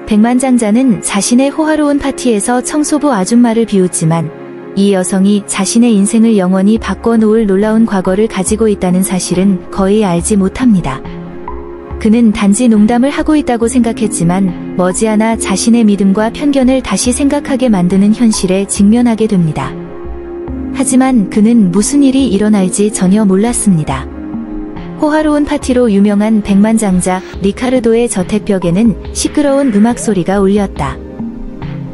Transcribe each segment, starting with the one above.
백만장자는 자신의 호화로운 파티에서 청소부 아줌마를 비웃지만 이 여성이 자신의 인생을 영원히 바꿔놓을 놀라운 과거를 가지고 있다는 사실은 거의 알지 못합니다. 그는 단지 농담을 하고 있다고 생각했지만 머지않아 자신의 믿음과 편견을 다시 생각하게 만드는 현실에 직면하게 됩니다. 하지만 그는 무슨 일이 일어날지 전혀 몰랐습니다. 호화로운 파티로 유명한 백만장자 리카르도의 저택벽에는 시끄러운 음악 소리가 울렸다.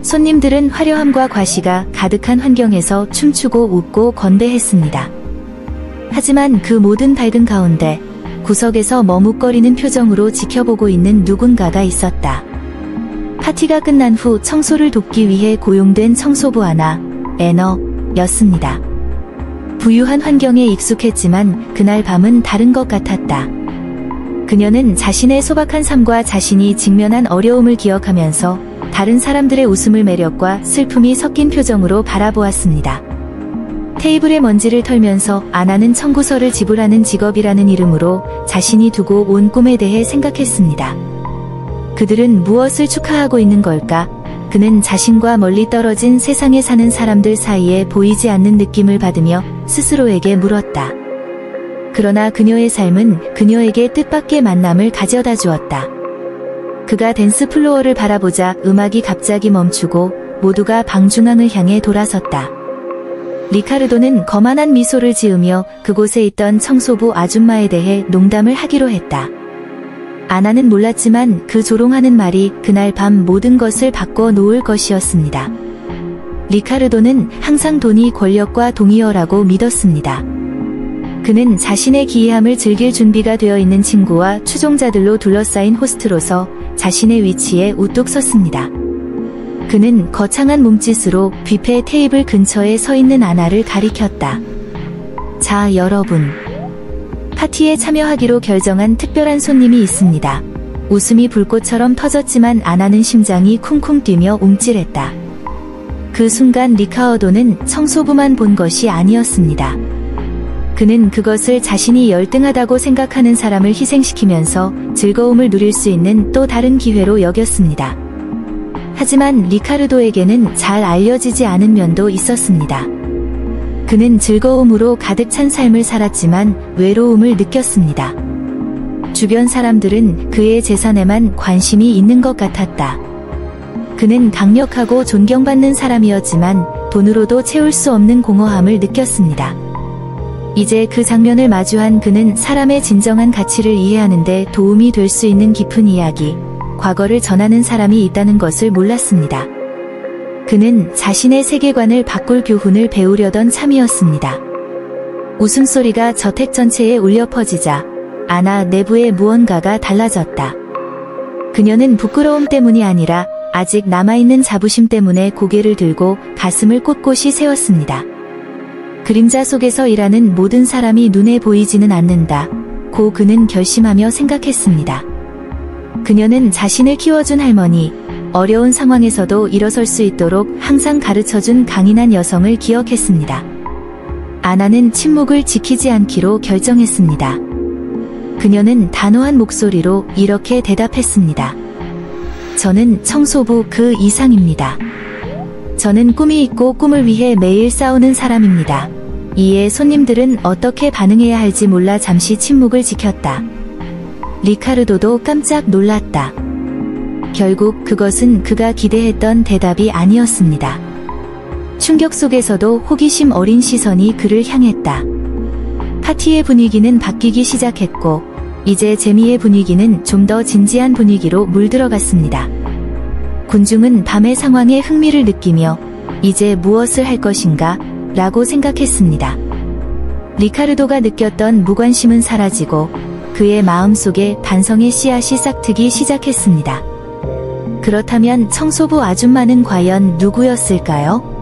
손님들은 화려함과 과시가 가득한 환경에서 춤추고 웃고 건배했습니다. 하지만 그 모든 밝음 가운데 구석에서 머뭇거리는 표정으로 지켜보고 있는 누군가가 있었다. 파티가 끝난 후 청소를 돕기 위해 고용된 청소부 아나, 애너였습니다. 부유한 환경에 익숙했지만 그날 밤은 다른 것 같았다. 그녀는 자신의 소박한 삶과 자신이 직면한 어려움을 기억하면서 다른 사람들의 웃음을 매력과 슬픔이 섞인 표정으로 바라보았습니다. 테이블에 먼지를 털면서 아나는 청구서를 지불하는 직업이라는 이름으로 자신이 두고 온 꿈에 대해 생각했습니다. 그들은 무엇을 축하하고 있는 걸까? 그는 자신과 멀리 떨어진 세상에 사는 사람들 사이에 보이지 않는 느낌을 받으며 스스로에게 물었다. 그러나 그녀의 삶은 그녀에게 뜻밖의 만남을 가져다 주었다. 그가 댄스 플로어를 바라보자 음악이 갑자기 멈추고 모두가 방중앙을 향해 돌아섰다. 리카르도는 거만한 미소를 지으며 그곳에 있던 청소부 아줌마에 대해 농담을 하기로 했다. 아나는 몰랐지만 그 조롱하는 말이 그날 밤 모든 것을 바꿔 놓을 것이었습니다. 리카르도는 항상 돈이 권력과 동의어라고 믿었습니다. 그는 자신의 기이함을 즐길 준비가 되어 있는 친구와 추종자들로 둘러싸인 호스트로서 자신의 위치에 우뚝 섰습니다. 그는 거창한 몸짓으로 뷔페 테이블 근처에 서 있는 아나를 가리켰다. 자, 여러분. 파티에 참여하기로 결정한 특별한 손님이 있습니다. 웃음이 불꽃처럼 터졌지만 아나는 심장이 쿵쿵 뛰며 움찔했다. 그 순간 리카르도는 청소부만 본 것이 아니었습니다. 그는 그것을 자신이 열등하다고 생각하는 사람을 희생시키면서 즐거움을 누릴 수 있는 또 다른 기회로 여겼습니다. 하지만 리카르도에게는 잘 알려지지 않은 면도 있었습니다. 그는 즐거움으로 가득 찬 삶을 살았지만 외로움을 느꼈습니다. 주변 사람들은 그의 재산에만 관심이 있는 것 같았다. 그는 강력하고 존경받는 사람이었지만 돈으로도 채울 수 없는 공허함을 느꼈습니다. 이제 그 장면을 마주한 그는 사람의 진정한 가치를 이해하는 데 도움이 될 수 있는 깊은 이야기, 과거를 전하는 사람이 있다는 것을 몰랐습니다. 그는 자신의 세계관을 바꿀 교훈을 배우려던 참이었습니다. 웃음소리가 저택 전체에 울려 퍼지자 아나 내부의 무언가가 달라졌다. 그녀는 부끄러움 때문이 아니라 아직 남아있는 자부심 때문에 고개를 들고 가슴을 꼿꼿이 세웠습니다. 그림자 속에서 일하는 모든 사람이 눈에 보이지는 않는다. 고 그는 결심하며 생각했습니다. 그녀는 자신을 키워준 할머니, 어려운 상황에서도 일어설 수 있도록 항상 가르쳐준 강인한 여성을 기억했습니다. 아나는 침묵을 지키지 않기로 결정했습니다. 그녀는 단호한 목소리로 이렇게 대답했습니다. 저는 청소부 그 이상입니다. 저는 꿈이 있고 꿈을 위해 매일 싸우는 사람입니다. 이에 손님들은 어떻게 반응해야 할지 몰라 잠시 침묵을 지켰다. 리카르도도 깜짝 놀랐다. 결국 그것은 그가 기대했던 대답이 아니었습니다. 충격 속에서도 호기심 어린 시선이 그를 향했다. 파티의 분위기는 바뀌기 시작했고 이제 재미의 분위기는 좀 더 진지한 분위기로 물들어갔습니다. 군중은 밤의 상황에 흥미를 느끼며 이제 무엇을 할 것인가? 라고 생각했습니다. 리카르도가 느꼈던 무관심은 사라지고 그의 마음속에 반성의 씨앗이 싹트기 시작했습니다. 그렇다면 청소부 아줌마는 과연 누구였을까요?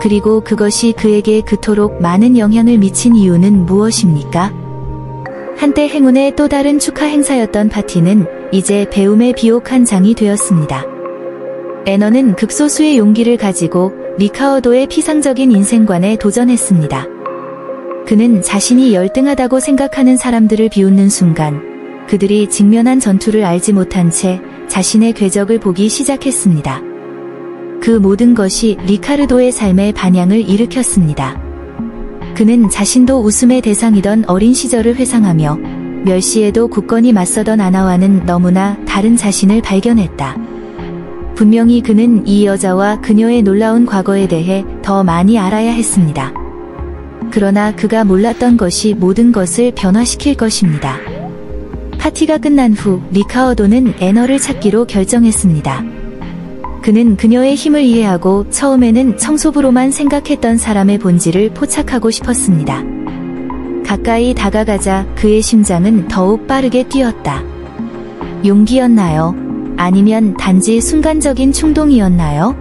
그리고 그것이 그에게 그토록 많은 영향을 미친 이유는 무엇입니까? 한때 행운의 또 다른 축하 행사였던 파티는 이제 배움의 비옥한 장이 되었습니다. 애너는 극소수의 용기를 가지고 리카르도의 피상적인 인생관에 도전했습니다. 그는 자신이 열등하다고 생각하는 사람들을 비웃는 순간 그들이 직면한 전투를 알지 못한 채 자신의 궤적을 보기 시작했습니다. 그 모든 것이 리카르도의 삶의 반향을 일으켰습니다. 그는 자신도 웃음의 대상이던 어린 시절을 회상하며 멸시에도 굳건히 맞서던 아나와는 너무나 다른 자신을 발견했다. 분명히 그는 이 여자와 그녀의 놀라운 과거에 대해 더 많이 알아야 했습니다. 그러나 그가 몰랐던 것이 모든 것을 변화시킬 것입니다. 파티가 끝난 후 리카어도는 애너를 찾기로 결정했습니다. 그는 그녀의 힘을 이해하고 처음에는 청소부로만 생각했던 사람의 본질을 포착하고 싶었습니다. 가까이 다가가자 그의 심장은 더욱 빠르게 뛰었다. 용기였나요? 아니면 단지 순간적인 충동이었나요?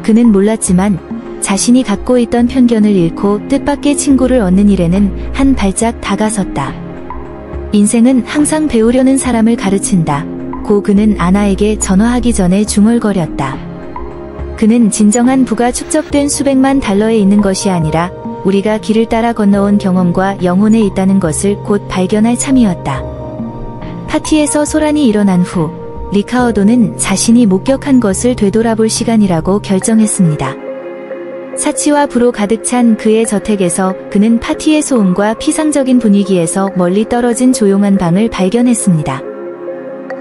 그는 몰랐지만 자신이 갖고 있던 편견을 잃고 뜻밖의 친구를 얻는 일에는 한 발짝 다가섰다. 인생은 항상 배우려는 사람을 가르친다. 고 그는 아나에게 전화하기 전에 중얼거렸다. 그는 진정한 부가 축적된 수백만 달러에 있는 것이 아니라 우리가 길을 따라 건너온 경험과 영혼에 있다는 것을 곧 발견할 참이었다. 파티에서 소란이 일어난 후 리카어도는 자신이 목격한 것을 되돌아볼 시간이라고 결정했습니다. 사치와 부로 가득 찬 그의 저택에서 그는 파티의 소음과 피상적인 분위기에서 멀리 떨어진 조용한 방을 발견했습니다.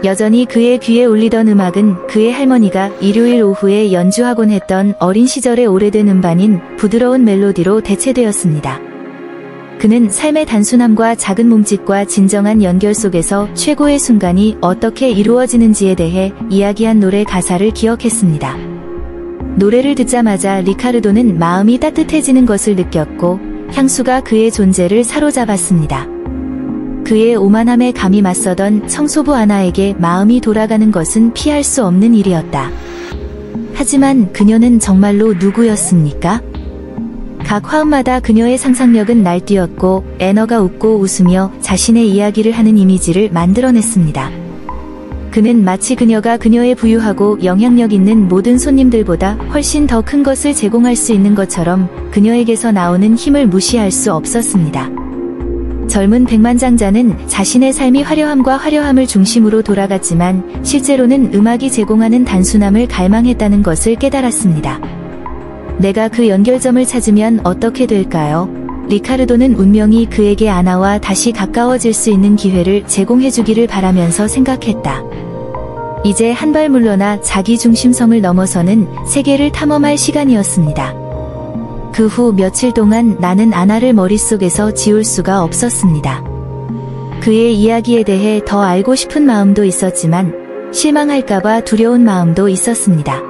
여전히 그의 귀에 울리던 음악은 그의 할머니가 일요일 오후에 연주하곤 했던 어린 시절의 오래된 음반인 부드러운 멜로디로 대체되었습니다. 그는 삶의 단순함과 작은 몸짓과 진정한 연결 속에서 최고의 순간이 어떻게 이루어지는지에 대해 이야기한 노래 가사를 기억했습니다. 노래를 듣자마자 리카르도는 마음이 따뜻해지는 것을 느꼈고 향수가 그의 존재를 사로잡았습니다. 그의 오만함에 감히 맞서던 청소부 아나에게 마음이 돌아가는 것은 피할 수 없는 일이었다. 하지만 그녀는 정말로 누구였습니까? 각 화음마다 그녀의 상상력은 날뛰었고 애너가 웃고 웃으며 자신의 이야기를 하는 이미지를 만들어냈습니다. 그는 마치 그녀가 그녀의 부유하고 영향력 있는 모든 손님들보다 훨씬 더 큰 것을 제공할 수 있는 것처럼 그녀에게서 나오는 힘을 무시할 수 없었습니다. 젊은 백만장자는 자신의 삶이 화려함과 화려함을 중심으로 돌아갔지만 실제로는 음악이 제공하는 단순함을 갈망했다는 것을 깨달았습니다. 내가 그 연결점을 찾으면 어떻게 될까요? 리카르도는 운명이 그에게 아나와 다시 가까워질 수 있는 기회를 제공해주기를 바라면서 생각했다. 이제 한 발 물러나 자기 중심성을 넘어서는 세계를 탐험할 시간이었습니다. 그 후 며칠 동안 나는 아나를 머릿속에서 지울 수가 없었습니다. 그의 이야기에 대해 더 알고 싶은 마음도 있었지만 실망할까봐 두려운 마음도 있었습니다.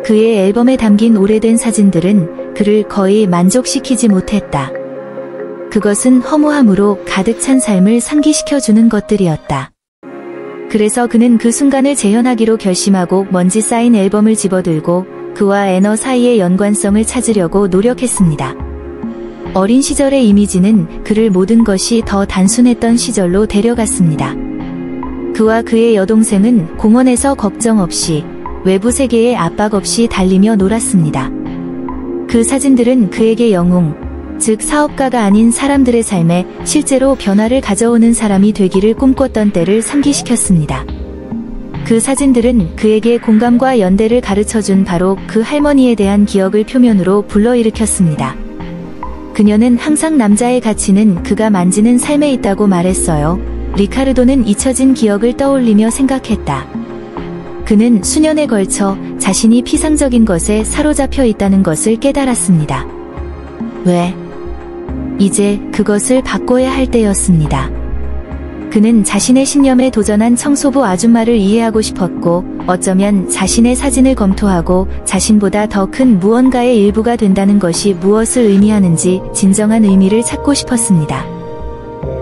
그의 앨범에 담긴 오래된 사진들은 그를 거의 만족시키지 못했다. 그것은 허무함으로 가득 찬 삶을 상기시켜주는 것들이었다. 그래서 그는 그 순간을 재현하기로 결심하고 먼지 쌓인 앨범을 집어들고 그와 애너 사이의 연관성을 찾으려고 노력했습니다. 어린 시절의 이미지는 그를 모든 것이 더 단순했던 시절로 데려갔습니다. 그와 그의 여동생은 공원에서 걱정 없이 외부 세계의 압박 없이 달리며 놀았습니다. 그 사진들은 그에게 영웅, 즉 사업가가 아닌 사람들의 삶에 실제로 변화를 가져오는 사람이 되기를 꿈꿨던 때를 상기시켰습니다. 그 사진들은 그에게 공감과 연대를 가르쳐준 바로 그 할머니에 대한 기억을 표면으로 불러일으켰습니다. 그녀는 항상 남자의 가치는 그가 만지는 삶에 있다고 말했어요. 리카르도는 잊혀진 기억을 떠올리며 생각했다. 그는 수년에 걸쳐 자신이 피상적인 것에 사로잡혀 있다는 것을 깨달았습니다. 왜? 이제 그것을 바꿔야 할 때였습니다. 그는 자신의 신념에 도전한 청소부 아줌마를 이해하고 싶었고 어쩌면 자신의 사진을 검토하고 자신보다 더 큰 무언가의 일부가 된다는 것이 무엇을 의미하는지 진정한 의미를 찾고 싶었습니다.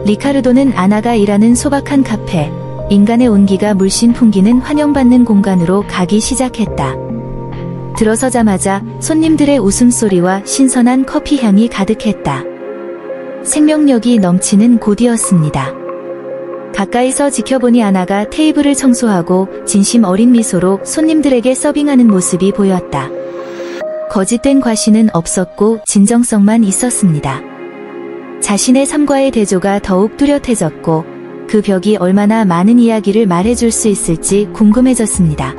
리카르도는 아나가 일하는 소박한 카페, 인간의 온기가 물씬 풍기는 환영받는 공간으로 가기 시작했다. 들어서자마자 손님들의 웃음소리와 신선한 커피 향이 가득했다. 생명력이 넘치는 곳이었습니다. 가까이서 지켜보니 아나가 테이블을 청소하고 진심 어린 미소로 손님들에게 서빙하는 모습이 보였다. 거짓된 과시는 없었고 진정성만 있었습니다. 자신의 삶과의 대조가 더욱 뚜렷해졌고 그 벽이 얼마나 많은 이야기를 말해줄 수 있을지 궁금해졌습니다.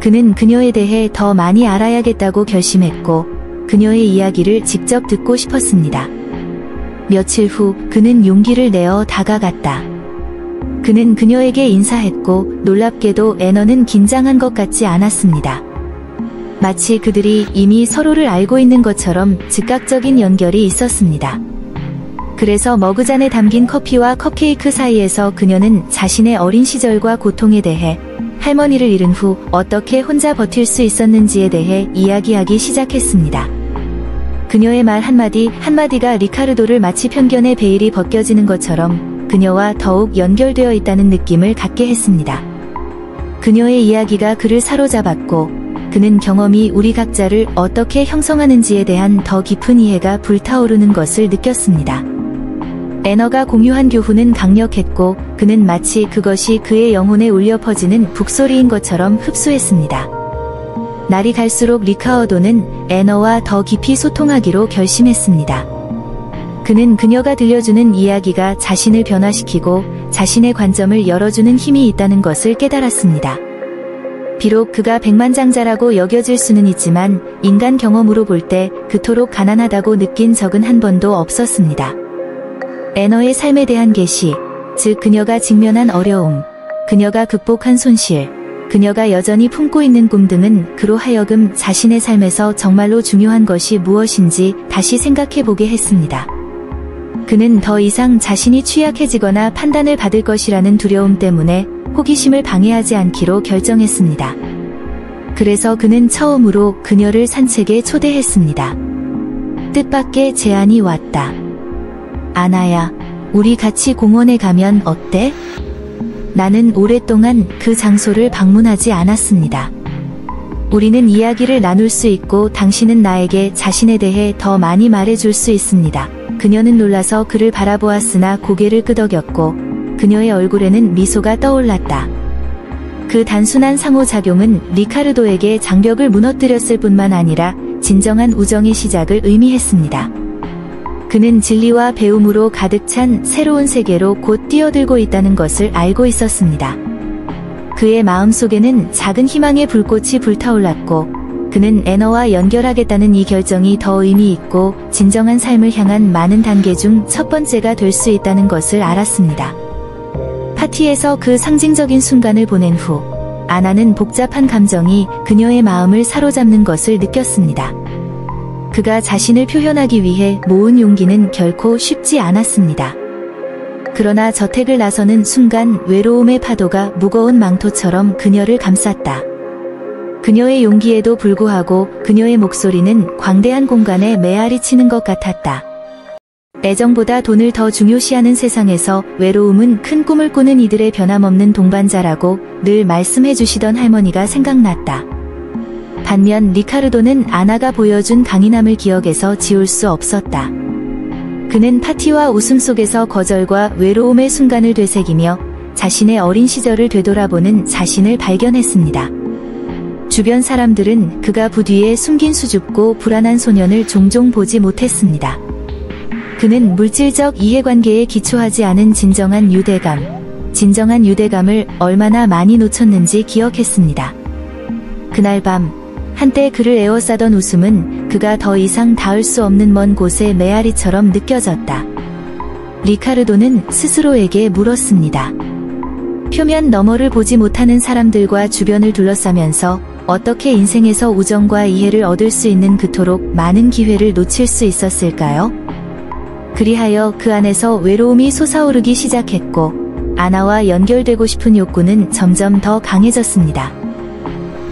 그는 그녀에 대해 더 많이 알아야겠다고 결심했고 그녀의 이야기를 직접 듣고 싶었습니다. 며칠 후 그는 용기를 내어 다가갔다. 그는 그녀에게 인사했고 놀랍게도 애너는 긴장한 것 같지 않았습니다. 마치 그들이 이미 서로를 알고 있는 것처럼 즉각적인 연결이 있었습니다. 그래서 머그잔에 담긴 커피와 컵케이크 사이에서 그녀는 자신의 어린 시절과 고통에 대해, 할머니를 잃은 후 어떻게 혼자 버틸 수 있었는지에 대해 이야기하기 시작했습니다. 그녀의 말 한마디 한마디가 리카르도를 마치 편견의 베일이 벗겨지는 것처럼 그녀와 더욱 연결되어 있다는 느낌을 갖게 했습니다. 그녀의 이야기가 그를 사로잡았고 그는 경험이 우리 각자를 어떻게 형성하는지에 대한 더 깊은 이해가 불타오르는 것을 느꼈습니다. 애너가 공유한 교훈은 강력했고 그는 마치 그것이 그의 영혼에 울려 퍼지는 북소리인 것처럼 흡수했습니다. 날이 갈수록 리카르도는 애너와 더 깊이 소통하기로 결심했습니다. 그는 그녀가 들려주는 이야기가 자신을 변화시키고 자신의 관점을 열어주는 힘이 있다는 것을 깨달았습니다. 비록 그가 백만장자라고 여겨질 수는 있지만 인간 경험으로 볼 때 그토록 가난하다고 느낀 적은 한 번도 없었습니다. 애너의 삶에 대한 계시, 즉 그녀가 직면한 어려움, 그녀가 극복한 손실, 그녀가 여전히 품고 있는 꿈 등은 그로 하여금 자신의 삶에서 정말로 중요한 것이 무엇인지 다시 생각해보게 했습니다. 그는 더 이상 자신이 취약해지거나 판단을 받을 것이라는 두려움 때문에 호기심을 방해하지 않기로 결정했습니다. 그래서 그는 처음으로 그녀를 산책에 초대했습니다. 뜻밖의 제안이 왔다. 아나야, 우리 같이 공원에 가면 어때? 나는 오랫동안 그 장소를 방문하지 않았습니다. 우리는 이야기를 나눌 수 있고 당신은 나에게 자신에 대해 더 많이 말해줄 수 있습니다. 그녀는 놀라서 그를 바라보았으나 고개를 끄덕였고 그녀의 얼굴에는 미소가 떠올랐다. 그 단순한 상호작용은 리카르도에게 장벽을 무너뜨렸을 뿐만 아니라 진정한 우정의 시작을 의미했습니다. 그는 진리와 배움으로 가득 찬 새로운 세계로 곧 뛰어들고 있다는 것을 알고 있었습니다. 그의 마음속에는 작은 희망의 불꽃이 불타올랐고 그는 애너와 연결하겠다는 이 결정이 더 의미 있고 진정한 삶을 향한 많은 단계 중 첫 번째가 될 수 있다는 것을 알았습니다. 파티에서 그 상징적인 순간을 보낸 후 아나는 복잡한 감정이 그녀의 마음을 사로잡는 것을 느꼈습니다. 그가 자신을 표현하기 위해 모은 용기는 결코 쉽지 않았습니다. 그러나 저택을 나서는 순간 외로움의 파도가 무거운 망토처럼 그녀를 감쌌다. 그녀의 용기에도 불구하고 그녀의 목소리는 광대한 공간에 메아리 치는 것 같았다. 애정보다 돈을 더 중요시하는 세상에서 외로움은 큰 꿈을 꾸는 이들의 변함없는 동반자라고 늘 말씀해 주시던 할머니가 생각났다. 반면 리카르도는 아나가 보여준 강인함을 기억에서 지울 수 없었다. 그는 파티와 웃음 속에서 거절과 외로움의 순간을 되새기며 자신의 어린 시절을 되돌아보는 자신을 발견했습니다. 주변 사람들은 그가 부뒤에 숨긴 수줍고 불안한 소년을 종종 보지 못했습니다. 그는 물질적 이해관계에 기초하지 않은 진정한 유대감을 얼마나 많이 놓쳤는지 기억했습니다. 그날 밤 한때 그를 에워싸던 웃음은 그가 더 이상 닿을 수 없는 먼 곳의 메아리처럼 느껴졌다. 리카르도는 스스로에게 물었습니다. 표면 너머를 보지 못하는 사람들과 주변을 둘러싸면서 어떻게 인생에서 우정과 이해를 얻을 수 있는 그토록 많은 기회를 놓칠 수 있었을까요? 그리하여 그 안에서 외로움이 솟아오르기 시작했고 아나와 연결되고 싶은 욕구는 점점 더 강해졌습니다.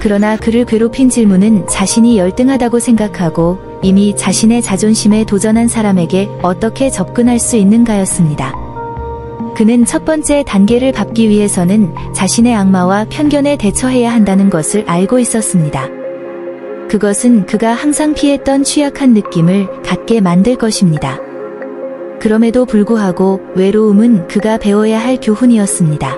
그러나 그를 괴롭힌 질문은 자신이 열등하다고 생각하고 이미 자신의 자존심에 도전한 사람에게 어떻게 접근할 수 있는가였습니다. 그는 첫 번째 단계를 밟기 위해서는 자신의 악마와 편견에 대처해야 한다는 것을 알고 있었습니다. 그것은 그가 항상 피했던 취약한 느낌을 갖게 만들 것입니다. 그럼에도 불구하고 외로움은 그가 배워야 할 교훈이었습니다.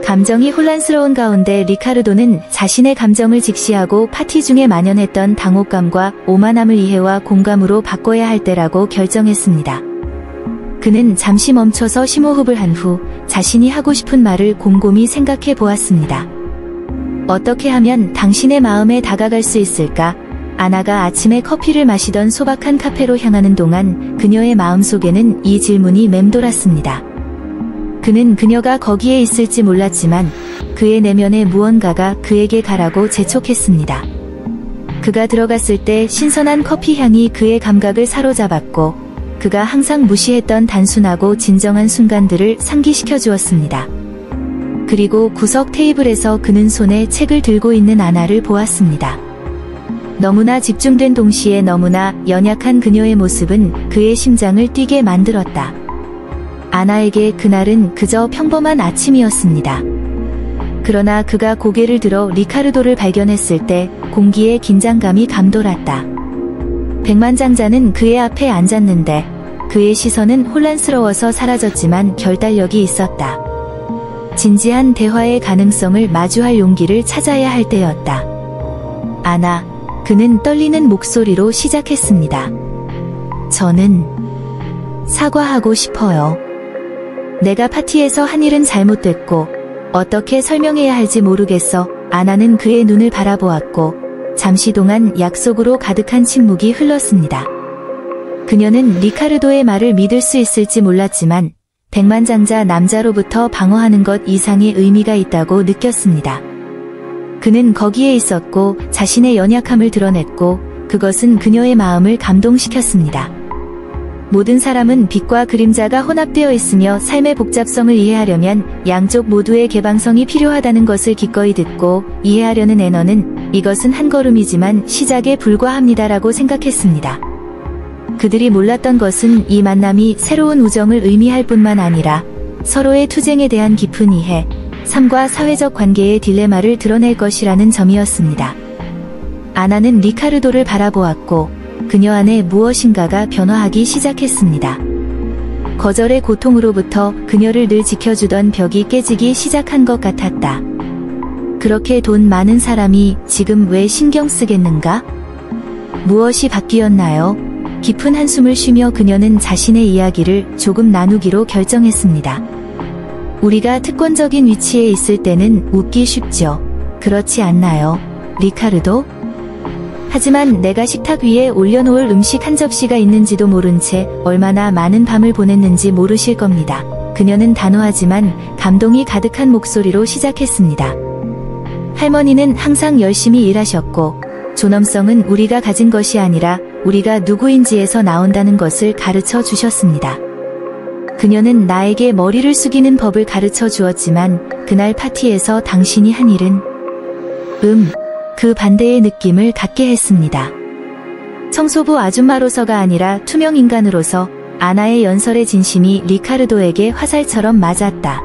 감정이 혼란스러운 가운데 리카르도는 자신의 감정을 직시하고 파티 중에 만연했던 당혹감과 오만함을 이해와 공감으로 바꿔야 할 때라고 결정했습니다. 그는 잠시 멈춰서 심호흡을 한 후 자신이 하고 싶은 말을 곰곰이 생각해 보았습니다. 어떻게 하면 당신의 마음에 다가갈 수 있을까? 아나가 아침에 커피를 마시던 소박한 카페로 향하는 동안 그녀의 마음속에는 이 질문이 맴돌았습니다. 그는 그녀가 거기에 있을지 몰랐지만 그의 내면의 무언가가 그에게 가라고 재촉했습니다. 그가 들어갔을 때 신선한 커피 향이 그의 감각을 사로잡았고 그가 항상 무시했던 단순하고 진정한 순간들을 상기시켜 주었습니다. 그리고 구석 테이블에서 그는 손에 책을 들고 있는 아나를 보았습니다. 너무나 집중된 동시에 너무나 연약한 그녀의 모습은 그의 심장을 뛰게 만들었다. 아나에게 그날은 그저 평범한 아침이었습니다. 그러나 그가 고개를 들어 리카르도를 발견했을 때 공기에 긴장감이 감돌았다. 백만장자는 그의 앞에 앉았는데 그의 시선은 혼란스러워서 사라졌지만 결단력이 있었다. 진지한 대화의 가능성을 마주할 용기를 찾아야 할 때였다. 아나, 그는 떨리는 목소리로 시작했습니다. 저는 사과하고 싶어요. 내가 파티에서 한 일은 잘못됐고 어떻게 설명해야 할지 모르겠어. 아나는 그의 눈을 바라보았고 잠시 동안 약속으로 가득한 침묵이 흘렀습니다. 그녀는 리카르도의 말을 믿을 수 있을지 몰랐지만 백만장자 남자로부터 방어하는 것 이상의 의미가 있다고 느꼈습니다. 그는 거기에 있었고 자신의 연약함을 드러냈고 그것은 그녀의 마음을 감동시켰습니다. 모든 사람은 빛과 그림자가 혼합되어 있으며 삶의 복잡성을 이해하려면 양쪽 모두의 개방성이 필요하다는 것을 기꺼이 듣고 이해하려는 애너는 이것은 한 걸음이지만 시작에 불과합니다라고 생각했습니다. 그들이 몰랐던 것은 이 만남이 새로운 우정을 의미할 뿐만 아니라 서로의 투쟁에 대한 깊은 이해, 삶과 사회적 관계의 딜레마를 드러낼 것이라는 점이었습니다. 아나는 리카르도를 바라보았고 그녀 안에 무엇인가가 변화하기 시작했습니다. 거절의 고통으로부터 그녀를 늘 지켜주던 벽이 깨지기 시작한 것 같았다. 그렇게 돈 많은 사람이 지금 왜 신경 쓰겠는가? 무엇이 바뀌었나요? 깊은 한숨을 쉬며 그녀는 자신의 이야기를 조금 나누기로 결정했습니다. 우리가 특권적인 위치에 있을 때는 웃기 쉽죠. 그렇지 않나요, 리카르도? 하지만 내가 식탁 위에 올려놓을 음식 한 접시가 있는지도 모른 채 얼마나 많은 밤을 보냈는지 모르실 겁니다. 그녀는 단호하지만 감동이 가득한 목소리로 시작했습니다. 할머니는 항상 열심히 일하셨고 존엄성은 우리가 가진 것이 아니라 우리가 누구인지에서 나온다는 것을 가르쳐 주셨습니다. 그녀는 나에게 머리를 숙이는 법을 가르쳐 주었지만 그날 파티에서 당신이 한 일은 그 반대의 느낌을 갖게 했습니다. 청소부 아줌마로서가 아니라 투명 인간으로서 아나의 연설의 진심이 리카르도에게 화살처럼 맞았다.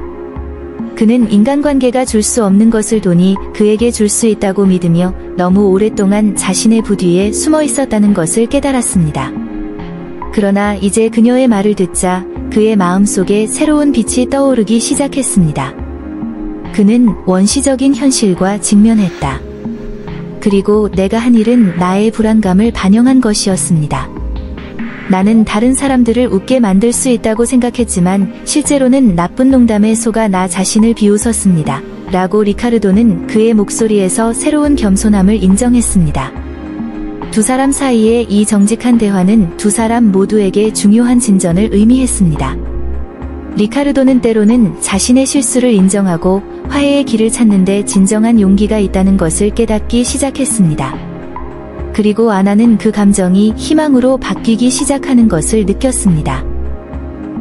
그는 인간관계가 줄 수 없는 것을 돈이 그에게 줄 수 있다고 믿으며 너무 오랫동안 자신의 부뒤에 숨어 있었다는 것을 깨달았습니다. 그러나 이제 그녀의 말을 듣자 그의 마음속에 새로운 빛이 떠오르기 시작했습니다. 그는 원시적인 현실과 직면했다. 그리고 내가 한 일은 나의 불안감을 반영한 것이었습니다. 나는 다른 사람들을 웃게 만들 수 있다고 생각했지만 실제로는 나쁜 농담에 속아 나 자신을 비웃었습니다. 라고 리카르도는 그의 목소리에서 새로운 겸손함을 인정했습니다. 두 사람 사이의 이 정직한 대화는 두 사람 모두에게 중요한 진전을 의미했습니다. 리카르도는 때로는 자신의 실수를 인정하고 화해의 길을 찾는데 진정한 용기가 있다는 것을 깨닫기 시작했습니다. 그리고 아나는 그 감정이 희망으로 바뀌기 시작하는 것을 느꼈습니다.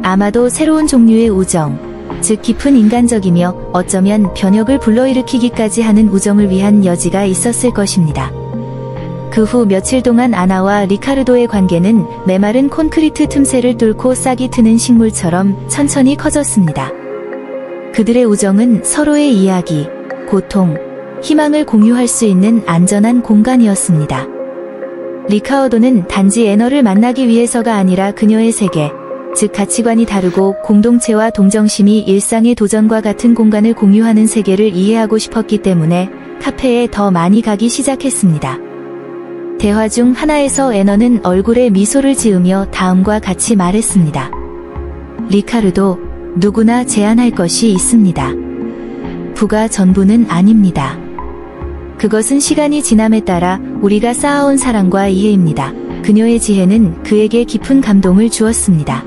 아마도 새로운 종류의 우정, 즉 깊은 인간적이며 어쩌면 변혁을 불러일으키기까지 하는 우정을 위한 여지가 있었을 것입니다. 그 후 며칠 동안 아나와 리카르도의 관계는 메마른 콘크리트 틈새를 뚫고 싹이 트는 식물처럼 천천히 커졌습니다. 그들의 우정은 서로의 이야기, 고통, 희망을 공유할 수 있는 안전한 공간이었습니다. 리카르도는 단지 애너를 만나기 위해서가 아니라 그녀의 세계, 즉 가치관이 다르고 공동체와 동정심이 일상의 도전과 같은 공간을 공유하는 세계를 이해하고 싶었기 때문에 카페에 더 많이 가기 시작했습니다. 대화 중 하나에서 애너는 얼굴에 미소를 지으며 다음과 같이 말했습니다. 리카르도, 누구나 제안할 것이 있습니다. 부가 전부는 아닙니다. 그것은 시간이 지남에 따라 우리가 쌓아온 사랑과 이해입니다. 그녀의 지혜는 그에게 깊은 감동을 주었습니다.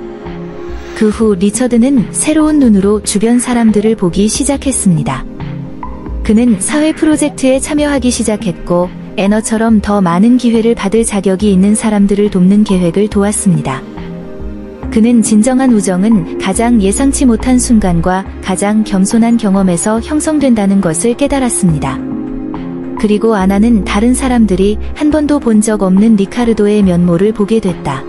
그 후 리처드는 새로운 눈으로 주변 사람들을 보기 시작했습니다. 그는 사회 프로젝트에 참여하기 시작했고, 애너처럼 더 많은 기회를 받을 자격이 있는 사람들을 돕는 계획을 도왔습니다. 그는 진정한 우정은 가장 예상치 못한 순간과 가장 겸손한 경험에서 형성된다는 것을 깨달았습니다. 그리고 아나는 다른 사람들이 한 번도 본 적 없는 리카르도의 면모를 보게 됐다.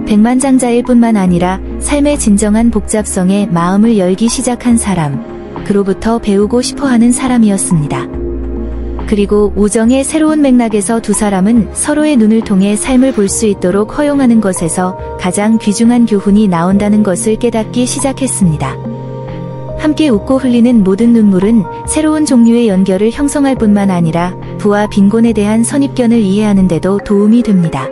백만장자일 뿐만 아니라 삶의 진정한 복잡성에 마음을 열기 시작한 사람, 그로부터 배우고 싶어하는 사람이었습니다. 그리고 우정의 새로운 맥락에서 두 사람은 서로의 눈을 통해 삶을 볼 수 있도록 허용하는 것에서 가장 귀중한 교훈이 나온다는 것을 깨닫기 시작했습니다. 함께 웃고 흘리는 모든 눈물은 새로운 종류의 연결을 형성할 뿐만 아니라 부와 빈곤에 대한 선입견을 이해하는 데도 도움이 됩니다.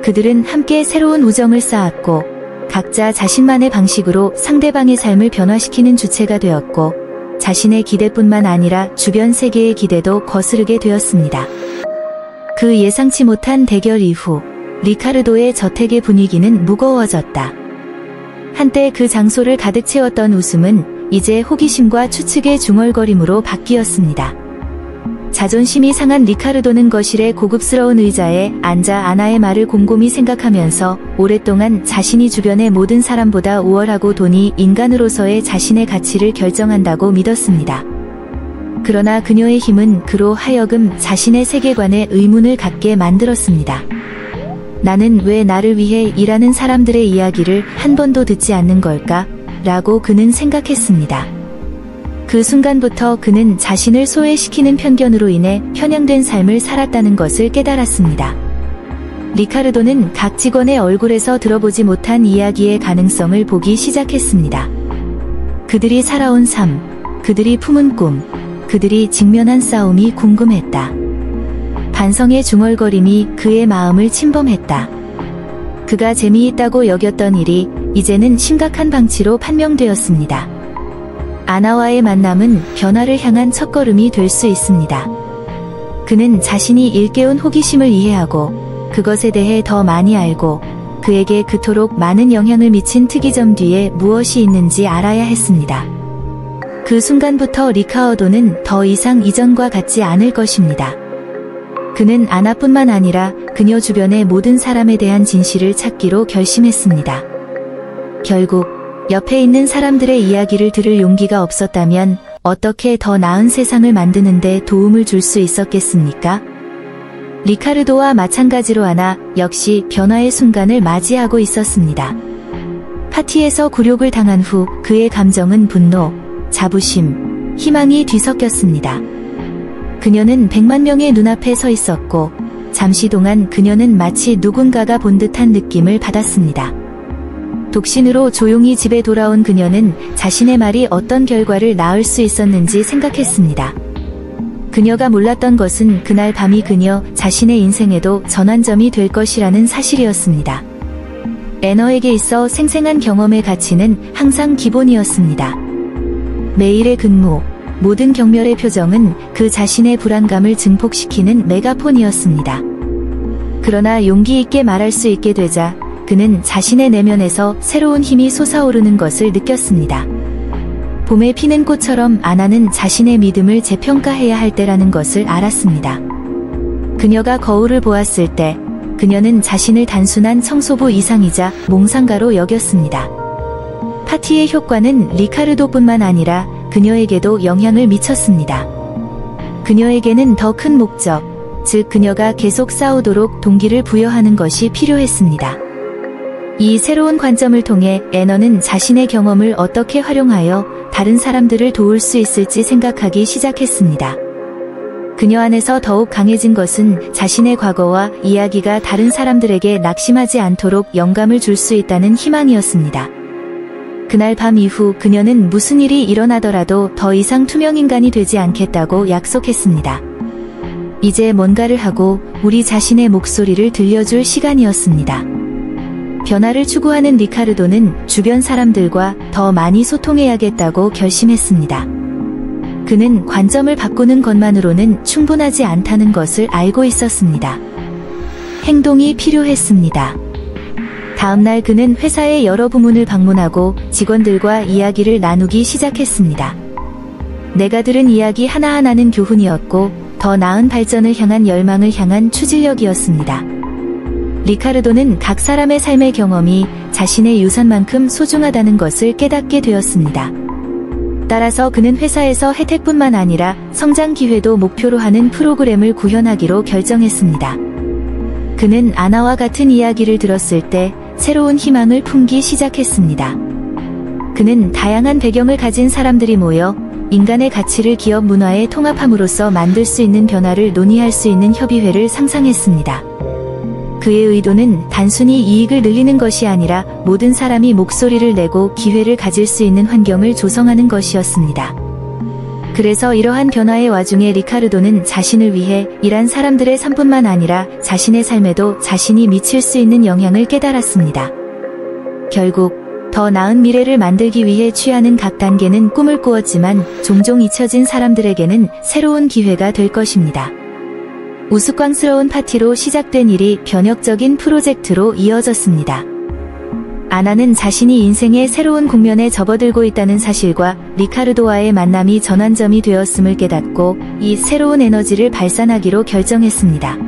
그들은 함께 새로운 우정을 쌓았고, 각자 자신만의 방식으로 상대방의 삶을 변화시키는 주체가 되었고, 자신의 기대뿐만 아니라 주변 세계의 기대도 거스르게 되었습니다. 그 예상치 못한 대결 이후 리카르도의 저택의 분위기는 무거워졌다. 한때 그 장소를 가득 채웠던 웃음은 이제 호기심과 추측의 중얼거림으로 바뀌었습니다. 자존심이 상한 리카르도는 거실의 고급스러운 의자에 앉아 아나의 말을 곰곰이 생각하면서 오랫동안 자신이 주변의 모든 사람보다 우월하고 돈이 인간으로서의 자신의 가치를 결정한다고 믿었습니다. 그러나 그녀의 힘은 그로 하여금 자신의 세계관에 의문을 갖게 만들었습니다. 나는 왜 나를 위해 일하는 사람들의 이야기를 한 번도 듣지 않는 걸까? 라고 그는 생각했습니다. 그 순간부터 그는 자신을 소외시키는 편견으로 인해 편향된 삶을 살았다는 것을 깨달았습니다. 리카르도는 각 직원의 얼굴에서 들어보지 못한 이야기의 가능성을 보기 시작했습니다. 그들이 살아온 삶, 그들이 품은 꿈, 그들이 직면한 싸움이 궁금했다. 반성의 중얼거림이 그의 마음을 침범했다. 그가 재미있다고 여겼던 일이 이제는 심각한 방치로 판명되었습니다. 아나와의 만남은 변화를 향한 첫걸음이 될 수 있습니다. 그는 자신이 일깨운 호기심을 이해하고 그것에 대해 더 많이 알고 그에게 그토록 많은 영향을 미친 특이점 뒤에 무엇이 있는지 알아야 했습니다. 그 순간부터 리카르도는 더 이상 이전과 같지 않을 것입니다. 그는 아나뿐만 아니라 그녀 주변의 모든 사람에 대한 진실을 찾기로 결심했습니다. 결국 옆에 있는 사람들의 이야기를 들을 용기가 없었다면 어떻게 더 나은 세상을 만드는 데 도움을 줄 수 있었겠습니까? 리카르도와 마찬가지로 아나 역시 변화의 순간을 맞이하고 있었습니다. 파티에서 굴욕을 당한 후 그의 감정은 분노, 자부심, 희망이 뒤섞였습니다. 그녀는 100만 명의 눈앞에 서 있었고 잠시 동안 그녀는 마치 누군가가 본 듯한 느낌을 받았습니다. 독신으로 조용히 집에 돌아온 그녀는 자신의 말이 어떤 결과를 낳을 수 있었는지 생각했습니다. 그녀가 몰랐던 것은 그날 밤이 그녀 자신의 인생에도 전환점이 될 것이라는 사실이었습니다. 애너에게 있어 생생한 경험의 가치는 항상 기본이었습니다. 매일의 근무, 모든 경멸의 표정은 그 자신의 불안감을 증폭시키는 메가폰이었습니다. 그러나 용기 있게 말할 수 있게 되자 그는 자신의 내면에서 새로운 힘이 솟아오르는 것을 느꼈습니다. 봄에 피는 꽃처럼 아나는 자신의 믿음을 재평가해야 할 때라는 것을 알았습니다. 그녀가 거울을 보았을 때 그녀는 자신을 단순한 청소부 이상이자 몽상가로 여겼습니다. 파티의 효과는 리카르도뿐만 아니라 그녀에게도 영향을 미쳤습니다. 그녀에게는 더 큰 목적, 즉 그녀가 계속 싸우도록 동기를 부여하는 것이 필요했습니다. 이 새로운 관점을 통해 애너는 자신의 경험을 어떻게 활용하여 다른 사람들을 도울 수 있을지 생각하기 시작했습니다. 그녀 안에서 더욱 강해진 것은 자신의 과거와 이야기가 다른 사람들에게 낙심하지 않도록 영감을 줄 수 있다는 희망이었습니다. 그날 밤 이후 그녀는 무슨 일이 일어나더라도 더 이상 투명인간이 되지 않겠다고 약속했습니다. 이제 뭔가를 하고 우리 자신의 목소리를 들려줄 시간이었습니다. 변화를 추구하는 리카르도는 주변 사람들과 더 많이 소통해야겠다고 결심했습니다. 그는 관점을 바꾸는 것만으로는 충분하지 않다는 것을 알고 있었습니다. 행동이 필요했습니다. 다음날 그는 회사의 여러 부문을 방문하고 직원들과 이야기를 나누기 시작했습니다. 내가 들은 이야기 하나하나는 교훈이었고 더 나은 발전을 향한 열망을 향한 추진력이었습니다. 리카르도는 각 사람의 삶의 경험이 자신의 유산만큼 소중하다는 것을 깨닫게 되었습니다. 따라서 그는 회사에서 혜택뿐만 아니라 성장 기회도 목표로 하는 프로그램을 구현하기로 결정했습니다. 그는 아나와 같은 이야기를 들었을 때 새로운 희망을 품기 시작했습니다. 그는 다양한 배경을 가진 사람들이 모여 인간의 가치를 기업 문화에 통합함으로써 만들 수 있는 변화를 논의할 수 있는 협의회를 상상했습니다. 그의 의도는 단순히 이익을 늘리는 것이 아니라 모든 사람이 목소리를 내고 기회를 가질 수 있는 환경을 조성하는 것이었습니다. 그래서 이러한 변화의 와중에 리카르도는 자신을 위해 일한 사람들의 삶뿐만 아니라 자신의 삶에도 자신이 미칠 수 있는 영향을 깨달았습니다. 결국 더 나은 미래를 만들기 위해 취하는 각 단계는 꿈을 꾸었지만 종종 잊혀진 사람들에게는 새로운 기회가 될 것입니다. 우스꽝스러운 파티로 시작된 일이 변혁적인 프로젝트로 이어졌습니다. 아나는 자신이 인생의 새로운 국면에 접어들고 있다는 사실과 리카르도와의 만남이 전환점이 되었음을 깨닫고 이 새로운 에너지를 발산하기로 결정했습니다.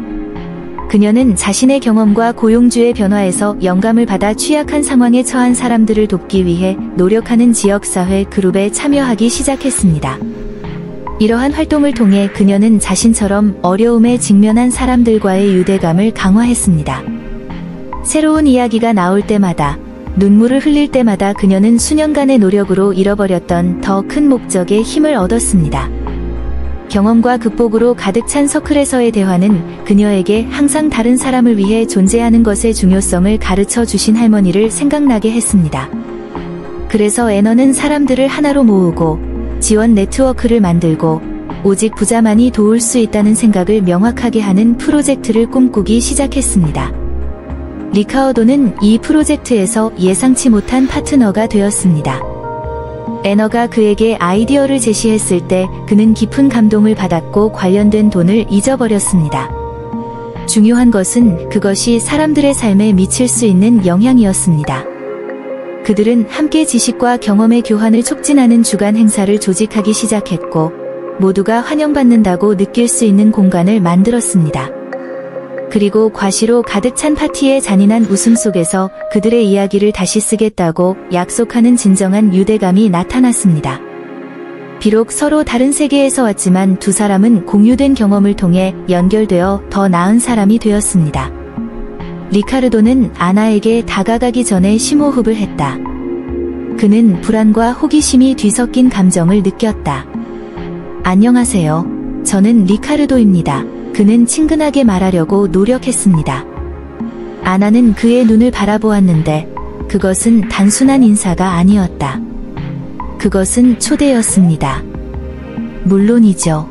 그녀는 자신의 경험과 고용주의 변화에서 영감을 받아 취약한 상황에 처한 사람들을 돕기 위해 노력하는 지역사회 그룹에 참여하기 시작했습니다. 이러한 활동을 통해 그녀는 자신처럼 어려움에 직면한 사람들과의 유대감을 강화했습니다. 새로운 이야기가 나올 때마다, 눈물을 흘릴 때마다 그녀는 수년간의 노력으로 잃어버렸던 더 큰 목적에 힘을 얻었습니다. 경험과 극복으로 가득 찬 서클에서의 대화는 그녀에게 항상 다른 사람을 위해 존재하는 것의 중요성을 가르쳐 주신 할머니를 생각나게 했습니다. 그래서 애너는 사람들을 하나로 모으고 지원 네트워크를 만들고 오직 부자만이 도울 수 있다는 생각을 명확하게 하는 프로젝트를 꿈꾸기 시작했습니다. 리카르도는 이 프로젝트에서 예상치 못한 파트너가 되었습니다. 애너가 그에게 아이디어를 제시했을 때 그는 깊은 감동을 받았고 관련된 돈을 잊어버렸습니다. 중요한 것은 그것이 사람들의 삶에 미칠 수 있는 영향이었습니다. 그들은 함께 지식과 경험의 교환을 촉진하는 주간 행사를 조직하기 시작했고 모두가 환영받는다고 느낄 수 있는 공간을 만들었습니다. 그리고 과시로 가득 찬 파티의 잔인한 웃음 속에서 그들의 이야기를 다시 쓰겠다고 약속하는 진정한 유대감이 나타났습니다. 비록 서로 다른 세계에서 왔지만 두 사람은 공유된 경험을 통해 연결되어 더 나은 사람이 되었습니다. 리카르도는 아나에게 다가가기 전에 심호흡을 했다. 그는 불안과 호기심이 뒤섞인 감정을 느꼈다. 안녕하세요. 저는 리카르도입니다. 그는 친근하게 말하려고 노력했습니다. 아나는 그의 눈을 바라보았는데 그것은 단순한 인사가 아니었다. 그것은 초대였습니다. 물론이죠.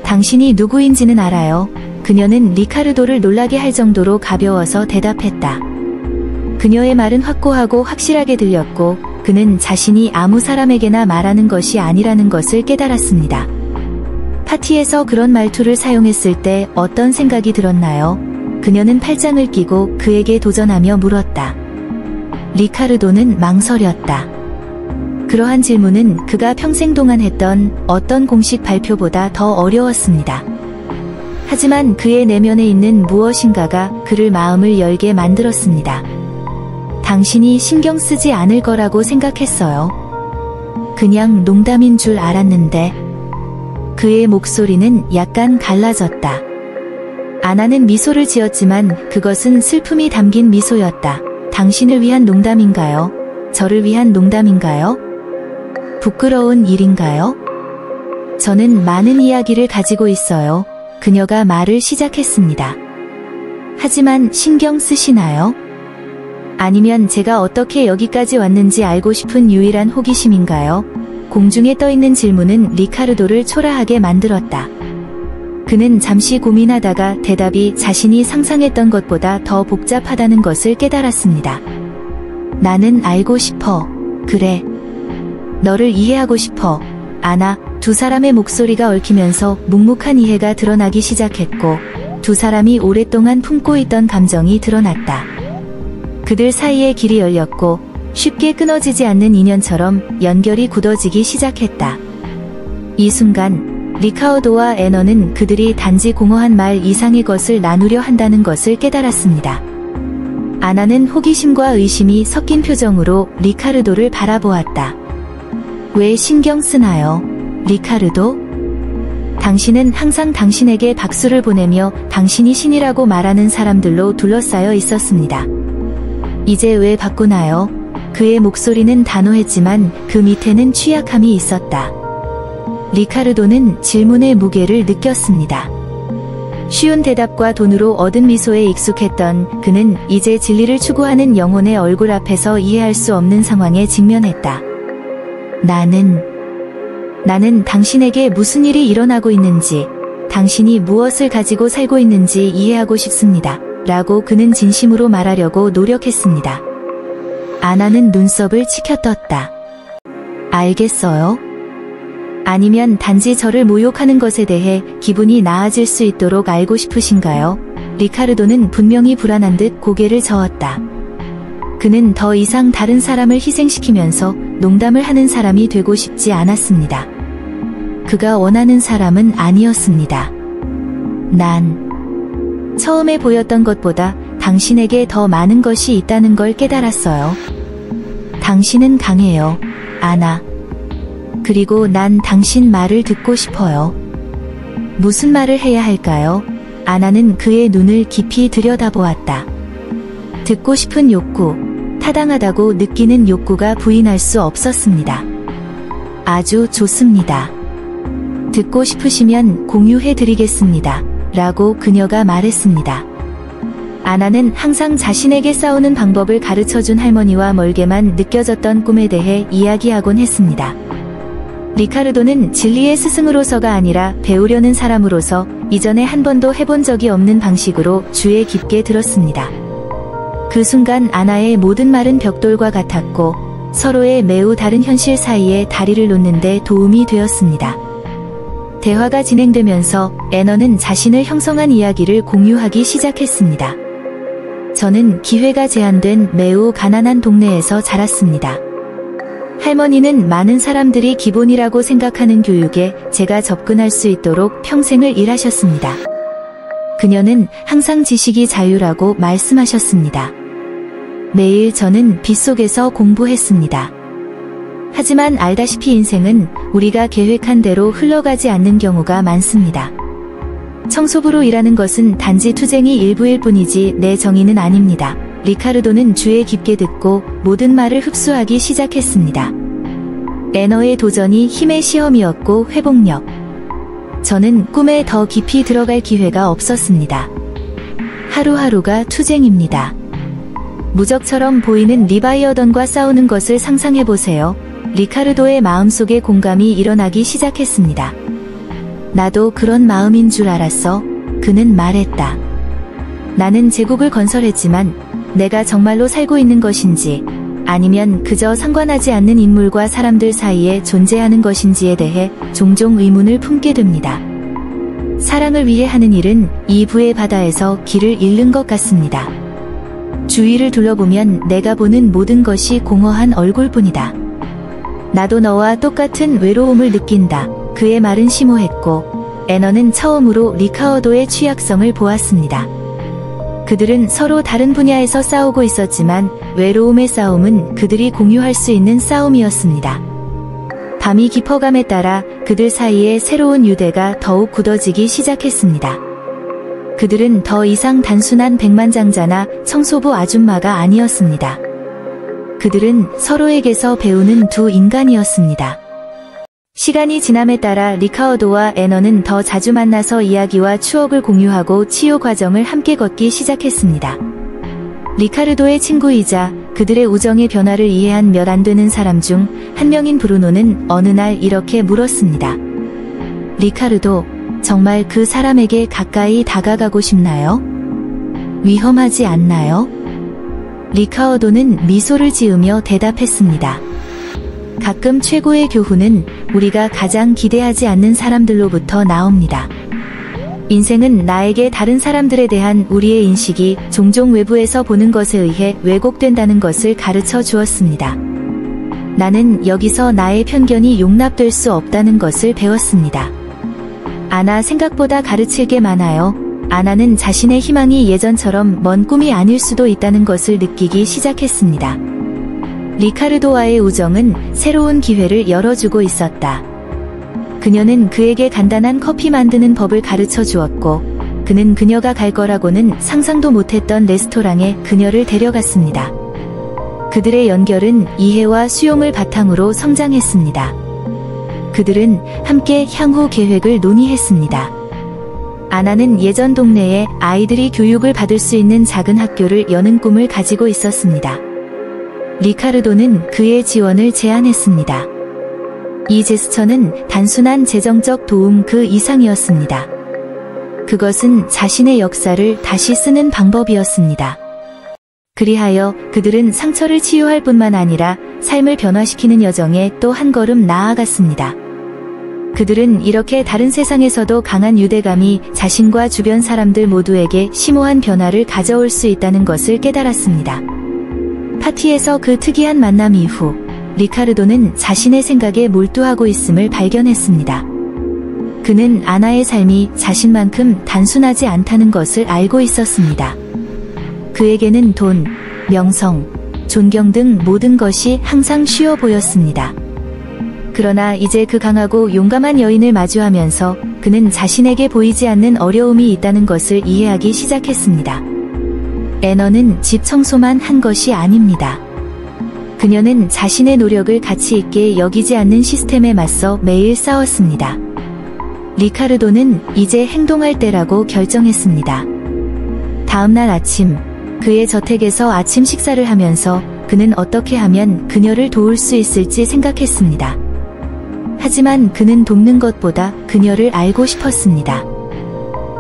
당신이 누구인지는 알아요. 그녀는 리카르도를 놀라게 할 정도로 가벼워서 대답했다. 그녀의 말은 확고하고 확실하게 들렸고 그는 자신이 아무 사람에게나 말하는 것이 아니라는 것을 깨달았습니다. 파티에서 그런 말투를 사용했을 때 어떤 생각이 들었나요? 그녀는 팔짱을 끼고 그에게 도전하며 물었다. 리카르도는 망설였다. 그러한 질문은 그가 평생 동안 했던 어떤 공식 발표보다 더 어려웠습니다. 하지만 그의 내면에 있는 무엇인가가 그를 마음을 열게 만들었습니다. 당신이 신경 쓰지 않을 거라고 생각했어요. 그냥 농담인 줄 알았는데. 그의 목소리는 약간 갈라졌다. 아나는 미소를 지었지만 그것은 슬픔이 담긴 미소였다. 당신을 위한 농담인가요? 저를 위한 농담인가요? 부끄러운 일인가요? 저는 많은 이야기를 가지고 있어요. 그녀가 말을 시작했습니다. 하지만 신경 쓰시나요? 아니면 제가 어떻게 여기까지 왔는지 알고 싶은 유일한 호기심인가요? 공중에 떠있는 질문은 리카르도를 초라하게 만들었다. 그는 잠시 고민하다가 대답이 자신이 상상했던 것보다 더 복잡하다는 것을 깨달았습니다. 나는 알고 싶어. 그래. 너를 이해하고 싶어. 아나. 두 사람의 목소리가 얽히면서 묵묵한 이해가 드러나기 시작했고 두 사람이 오랫동안 품고 있던 감정이 드러났다. 그들 사이의 길이 열렸고 쉽게 끊어지지 않는 인연처럼 연결이 굳어지기 시작했다. 이 순간 리카르도와 애너는 그들이 단지 공허한 말 이상의 것을 나누려 한다는 것을 깨달았습니다. 아나는 호기심과 의심이 섞인 표정으로 리카르도를 바라보았다. 왜 신경 쓰나요, 리카르도? 당신은 항상 당신에게 박수를 보내며 당신이 신이라고 말하는 사람들로 둘러싸여 있었습니다. 이제 왜 바꾸나요? 그의 목소리는 단호했지만 그 밑에는 취약함이 있었다. 리카르도는 질문의 무게를 느꼈습니다. 쉬운 대답과 돈으로 얻은 미소에 익숙했던 그는 이제 진리를 추구하는 영혼의 얼굴 앞에서 이해할 수 없는 상황에 직면했다. 나는 당신에게 무슨 일이 일어나고 있는지, 당신이 무엇을 가지고 살고 있는지 이해하고 싶습니다. 라고 그는 진심으로 말하려고 노력했습니다. 아나는 눈썹을 치켜떴다. 알겠어요? 아니면 단지 저를 모욕하는 것에 대해 기분이 나아질 수 있도록 알고 싶으신가요? 리카르도는 분명히 불안한 듯 고개를 저었다. 그는 더 이상 다른 사람을 희생시키면서 농담을 하는 사람이 되고 싶지 않았습니다. 그가 원하는 사람은 아니었습니다. 난 처음에 보였던 것보다 당신에게 더 많은 것이 있다는 걸 깨달았어요. 당신은 강해요, 아나. 그리고 난 당신 말을 듣고 싶어요. 무슨 말을 해야 할까요? 아나는 그의 눈을 깊이 들여다보았다. 듣고 싶은 욕구, 타당하다고 느끼는 욕구가 부인할 수 없었습니다. 아주 좋습니다. 듣고 싶으시면 공유해드리겠습니다. 라고 그녀가 말했습니다. 아나는 항상 자신에게 싸우는 방법을 가르쳐준 할머니와 멀게만 느껴졌던 꿈에 대해 이야기하곤 했습니다. 리카르도는 진리의 스승으로서가 아니라 배우려는 사람으로서 이전에 한 번도 해본 적이 없는 방식으로 주에 깊게 들었습니다. 그 순간 아나의 모든 말은 벽돌과 같았고 서로의 매우 다른 현실 사이에 다리를 놓는 데 도움이 되었습니다. 대화가 진행되면서 애너는 자신을 형성한 이야기를 공유하기 시작했습니다. 저는 기회가 제한된 매우 가난한 동네에서 자랐습니다. 할머니는 많은 사람들이 기본이라고 생각하는 교육에 제가 접근할 수 있도록 평생을 일하셨습니다. 그녀는 항상 지식이 자유라고 말씀하셨습니다. 매일 저는 빗속에서 공부했습니다. 하지만 알다시피 인생은 우리가 계획한 대로 흘러가지 않는 경우가 많습니다. 청소부로 일하는 것은 단지 투쟁이 일부일 뿐이지 내 정의는 아닙니다. 리카르도는 주에 깊게 듣고 모든 말을 흡수하기 시작했습니다. 애너의 도전이 힘의 시험이었고 회복력. 저는 꿈에 더 깊이 들어갈 기회가 없었습니다. 하루하루가 투쟁입니다. 무적처럼 보이는 리바이어던과 싸우는 것을 상상해보세요. 리카르도의 마음속에 공감이 일어나기 시작했습니다. 나도 그런 마음인 줄 알았어. 그는 말했다. 나는 제국을 건설했지만 내가 정말로 살고 있는 것인지 아니면 그저 상관하지 않는 인물과 사람들 사이에 존재하는 것인지에 대해 종종 의문을 품게 됩니다. 사랑을 위해 하는 일은 이 부의 바다에서 길을 잃는 것 같습니다. 주위를 둘러보면 내가 보는 모든 것이 공허한 얼굴뿐이다. 나도 너와 똑같은 외로움을 느낀다. 그의 말은 심오했고 애너는 처음으로 리카르도의 취약성을 보았습니다. 그들은 서로 다른 분야에서 싸우고 있었지만 외로움의 싸움은 그들이 공유할 수 있는 싸움이었습니다. 밤이 깊어감에 따라 그들 사이에 새로운 유대가 더욱 굳어지기 시작했습니다. 그들은 더 이상 단순한 백만장자나 청소부 아줌마가 아니었습니다. 그들은 서로에게서 배우는 두 인간이었습니다. 시간이 지남에 따라 리카르도와 애너는 더 자주 만나서 이야기와 추억을 공유하고 치유 과정을 함께 걷기 시작했습니다. 리카르도의 친구이자 그들의 우정의 변화를 이해한 몇 안 되는 사람 중 한 명인 브루노는 어느 날 이렇게 물었습니다. 리카르도, 정말 그 사람에게 가까이 다가가고 싶나요? 위험하지 않나요? 리카어도는 미소를 지으며 대답했습니다. 가끔 최고의 교훈은 우리가 가장 기대하지 않는 사람들로부터 나옵니다. 인생은 나에게 다른 사람들에 대한 우리의 인식이 종종 외부에서 보는 것에 의해 왜곡된다는 것을 가르쳐 주었습니다. 나는 여기서 나의 편견이 용납될 수 없다는 것을 배웠습니다. 아나 생각보다 가르칠 게 많아요. 아나는 자신의 희망이 예전처럼 먼 꿈이 아닐 수도 있다는 것을 느끼기 시작했습니다. 리카르도와의 우정은 새로운 기회를 열어주고 있었다. 그녀는 그에게 간단한 커피 만드는 법을 가르쳐 주었고, 그는 그녀가 갈 거라고는 상상도 못했던 레스토랑에 그녀를 데려갔습니다. 그들의 연결은 이해와 수용을 바탕으로 성장했습니다. 그들은 함께 향후 계획을 논의했습니다. 아나는 예전 동네에 아이들이 교육을 받을 수 있는 작은 학교를 여는 꿈을 가지고 있었습니다. 리카르도는 그의 지원을 제안했습니다. 이 제스처는 단순한 재정적 도움 그 이상이었습니다. 그것은 자신의 역사를 다시 쓰는 방법이었습니다. 그리하여 그들은 상처를 치유할 뿐만 아니라 삶을 변화시키는 여정에 또 한 걸음 나아갔습니다. 그들은 이렇게 다른 세상에서도 강한 유대감이 자신과 주변 사람들 모두에게 심오한 변화를 가져올 수 있다는 것을 깨달았습니다. 파티에서 그 특이한 만남 이후 리카르도는 자신의 생각에 몰두하고 있음을 발견했습니다. 그는 아나의 삶이 자신만큼 단순하지 않다는 것을 알고 있었습니다. 그에게는 돈, 명성, 존경 등 모든 것이 항상 쉬워 보였습니다. 그러나 이제 그 강하고 용감한 여인을 마주하면서 그는 자신에게 보이지 않는 어려움이 있다는 것을 이해하기 시작했습니다. 애너는 집 청소만 한 것이 아닙니다. 그녀는 자신의 노력을 가치 있게 여기지 않는 시스템에 맞서 매일 싸웠습니다. 리카르도는 이제 행동할 때라고 결정했습니다. 다음날 아침, 그의 저택에서 아침 식사를 하면서 그는 어떻게 하면 그녀를 도울 수 있을지 생각했습니다. 하지만 그는 돕는 것보다 그녀를 알고 싶었습니다.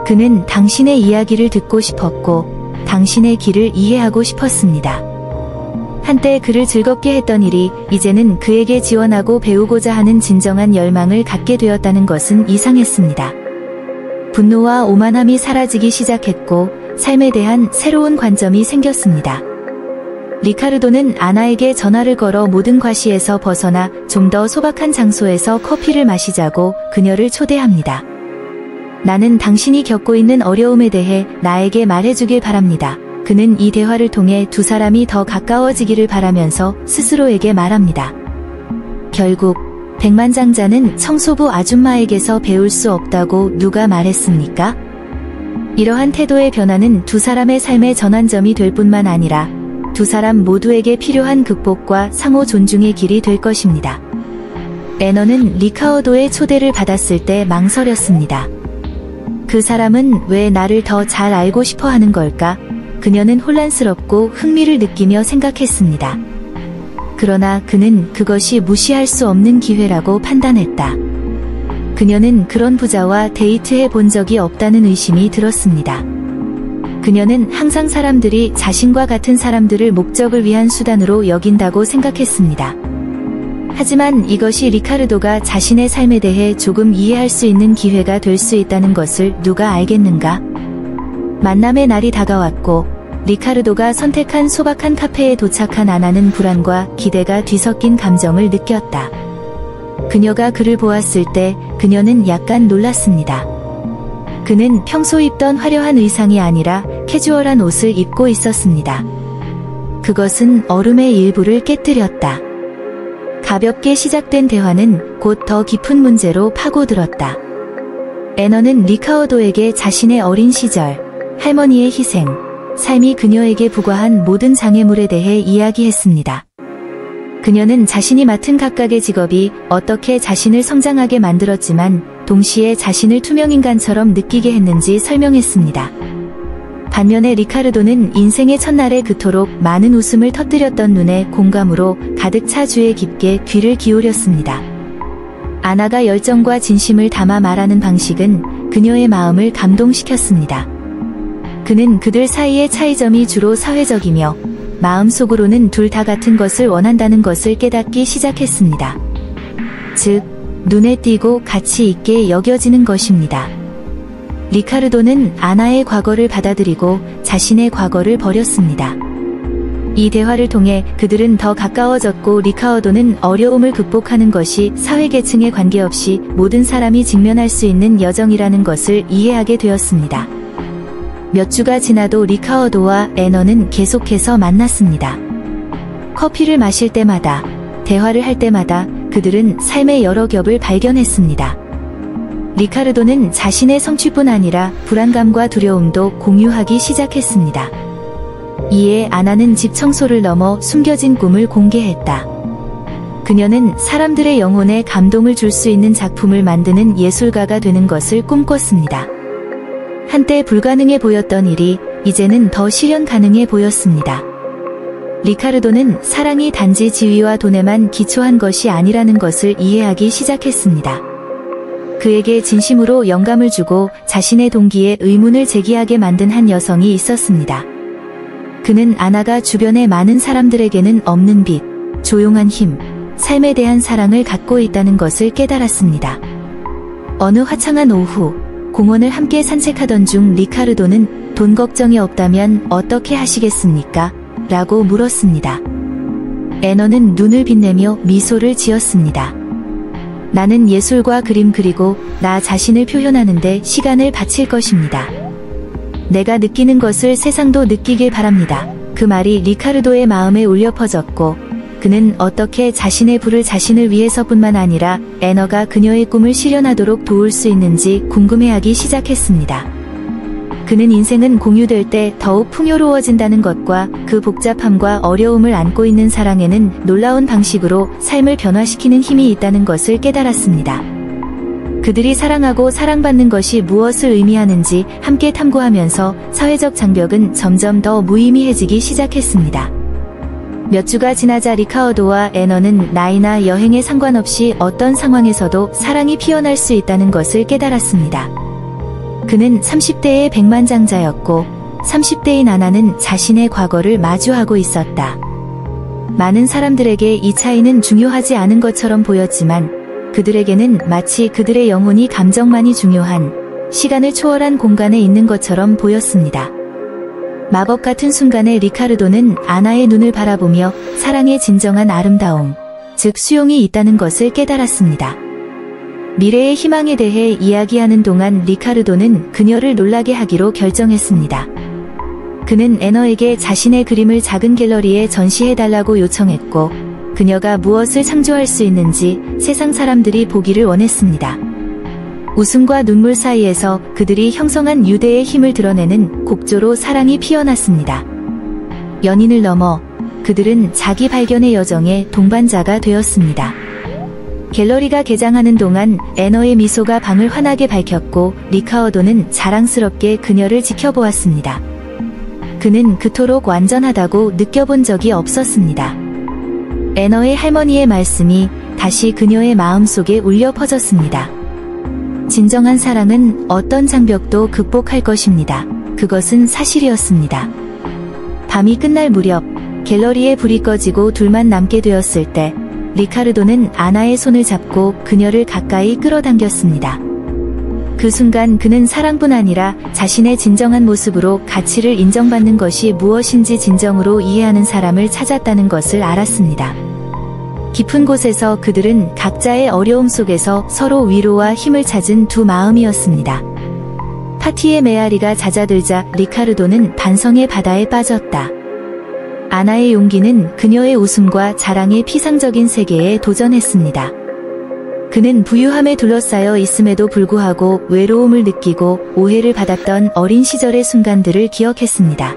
그는 당신의 이야기를 듣고 싶었고, 당신의 길을 이해하고 싶었습니다. 한때 그를 즐겁게 했던 일이 이제는 그에게 지원하고 배우고자 하는 진정한 열망을 갖게 되었다는 것은 이상했습니다. 분노와 오만함이 사라지기 시작했고, 삶에 대한 새로운 관점이 생겼습니다. 리카르도는 아나에게 전화를 걸어 모든 과시에서 벗어나 좀 더 소박한 장소에서 커피를 마시자고 그녀를 초대합니다. 나는 당신이 겪고 있는 어려움에 대해 나에게 말해주길 바랍니다. 그는 이 대화를 통해 두 사람이 더 가까워지기를 바라면서 스스로에게 말합니다. 결국 백만장자는 청소부 아줌마에게서 배울 수 없다고 누가 말했습니까? 이러한 태도의 변화는 두 사람의 삶의 전환점이 될 뿐만 아니라 두 사람 모두에게 필요한 극복과 상호 존중의 길이 될 것입니다. 애너는 리카어도의 초대를 받았을 때 망설였습니다. 그 사람은 왜 나를 더 잘 알고 싶어 하는 걸까? 그녀는 혼란스럽고 흥미를 느끼며 생각했습니다. 그러나 그는 그것이 무시할 수 없는 기회라고 판단했다. 그녀는 그런 부자와 데이트해 본 적이 없다는 의심이 들었습니다. 그녀는 항상 사람들이 자신과 같은 사람들을 목적을 위한 수단으로 여긴다고 생각했습니다. 하지만 이것이 리카르도가 자신의 삶에 대해 조금 이해할 수 있는 기회가 될 수 있다는 것을 누가 알겠는가? 만남의 날이 다가왔고 리카르도가 선택한 소박한 카페에 도착한 아나는 불안과 기대가 뒤섞인 감정을 느꼈다. 그녀가 그를 보았을 때 그녀는 약간 놀랐습니다. 그는 평소 입던 화려한 의상이 아니라 캐주얼한 옷을 입고 있었습니다. 그것은 얼음의 일부를 깨뜨렸다. 가볍게 시작된 대화는 곧 더 깊은 문제로 파고들었다. 애너는 리카어도에게 자신의 어린 시절, 할머니의 희생, 삶이 그녀에게 부과한 모든 장애물에 대해 이야기했습니다. 그녀는 자신이 맡은 각각의 직업이 어떻게 자신을 성장하게 만들었지만 동시에 자신을 투명인간처럼 느끼게 했는지 설명했습니다. 반면에 리카르도는 인생의 첫날에 그토록 많은 웃음을 터뜨렸던 눈에 공감으로 가득 차 주에 깊게 귀를 기울였습니다. 아나가 열정과 진심을 담아 말하는 방식은 그녀의 마음을 감동시켰습니다. 그는 그들 사이의 차이점이 주로 사회적이며 마음속으로는 둘 다 같은 것을 원한다는 것을 깨닫기 시작했습니다. 즉, 눈에 띄고 가치 있게 여겨지는 것입니다. 리카르도는 아나의 과거를 받아들이고 자신의 과거를 버렸습니다. 이 대화를 통해 그들은 더 가까워졌고 리카르도는 어려움을 극복하는 것이 사회계층에 관계없이 모든 사람이 직면할 수 있는 여정이라는 것을 이해하게 되었습니다. 몇 주가 지나도 리카르도와 애너는 계속해서 만났습니다. 커피를 마실 때마다, 대화를 할 때마다 그들은 삶의 여러 겹을 발견했습니다. 리카르도는 자신의 성취뿐 아니라 불안감과 두려움도 공유하기 시작했습니다. 이에 아나는 집 청소를 넘어 숨겨진 꿈을 공개했다. 그녀는 사람들의 영혼에 감동을 줄 수 있는 작품을 만드는 예술가가 되는 것을 꿈꿨습니다. 한때 불가능해 보였던 일이 이제는 더 실현 가능해 보였습니다. 리카르도는 사랑이 단지 지위와 돈에만 기초한 것이 아니라는 것을 이해하기 시작했습니다. 그에게 진심으로 영감을 주고 자신의 동기에 의문을 제기하게 만든 한 여성이 있었습니다. 그는 아나가 주변의 많은 사람들에게는 없는 빛, 조용한 힘, 삶에 대한 사랑을 갖고 있다는 것을 깨달았습니다. 어느 화창한 오후, 공원을 함께 산책하던 중 리카르도는 돈 걱정이 없다면 어떻게 하시겠습니까? 라고 물었습니다. 애너는 눈을 빛내며 미소를 지었습니다. 나는 예술과 그림 그리고 나 자신을 표현하는데 시간을 바칠 것입니다. 내가 느끼는 것을 세상도 느끼길 바랍니다. 그 말이 리카르도의 마음에 울려 퍼졌고 그는 어떻게 자신의 부를 자신을 위해서뿐만 아니라 애너가 그녀의 꿈을 실현하도록 도울 수 있는지 궁금해하기 시작했습니다. 그는 인생은 공유될 때 더욱 풍요로워진다는 것과 그 복잡함과 어려움을 안고 있는 사랑에는 놀라운 방식으로 삶을 변화시키는 힘이 있다는 것을 깨달았습니다. 그들이 사랑하고 사랑받는 것이 무엇을 의미하는지 함께 탐구하면서 사회적 장벽은 점점 더 무의미해지기 시작했습니다. 몇 주가 지나자 리카르도와 애너는 나이나 여행에 상관없이 어떤 상황에서도 사랑이 피어날 수 있다는 것을 깨달았습니다. 그는 30대의 백만장자였고 30대인 아나는 자신의 과거를 마주하고 있었다. 많은 사람들에게 이 차이는 중요하지 않은 것처럼 보였지만 그들에게는 마치 그들의 영혼이 감정만이 중요한 시간을 초월한 공간에 있는 것처럼 보였습니다. 마법 같은 순간에 리카르도는 아나의 눈을 바라보며 사랑의 진정한 아름다움, 즉 수용이 있다는 것을 깨달았습니다. 미래의 희망에 대해 이야기하는 동안 리카르도는 그녀를 놀라게 하기로 결정했습니다. 그는 애너에게 자신의 그림을 작은 갤러리에 전시해달라고 요청했고 그녀가 무엇을 창조할 수 있는지 세상 사람들이 보기를 원했습니다. 웃음과 눈물 사이에서 그들이 형성한 유대의 힘을 드러내는 곡조로 사랑이 피어났습니다. 연인을 넘어 그들은 자기 발견의 여정에 동반자가 되었습니다. 갤러리가 개장하는 동안 애너의 미소가 방을 환하게 밝혔고 리카르도는 자랑스럽게 그녀를 지켜보았습니다. 그는 그토록 완전하다고 느껴본 적이 없었습니다. 애너의 할머니의 말씀이 다시 그녀의 마음속에 울려 퍼졌습니다. 진정한 사랑은 어떤 장벽도 극복할 것입니다. 그것은 사실이었습니다. 밤이 끝날 무렵 갤러리에 불이 꺼지고 둘만 남게 되었을 때 리카르도는 아나의 손을 잡고 그녀를 가까이 끌어당겼습니다. 그 순간 그는 사랑뿐 아니라 자신의 진정한 모습으로 가치를 인정받는 것이 무엇인지 진정으로 이해하는 사람을 찾았다는 것을 알았습니다. 깊은 곳에서 그들은 각자의 어려움 속에서 서로 위로와 힘을 찾은 두 마음이었습니다. 파티의 메아리가 잦아들자 리카르도는 반성의 바다에 빠졌다. 아나의 용기는 그녀의 웃음과 자랑의 피상적인 세계에 도전했습니다. 그는 부유함에 둘러싸여 있음에도 불구하고 외로움을 느끼고 오해를 받았던 어린 시절의 순간들을 기억했습니다.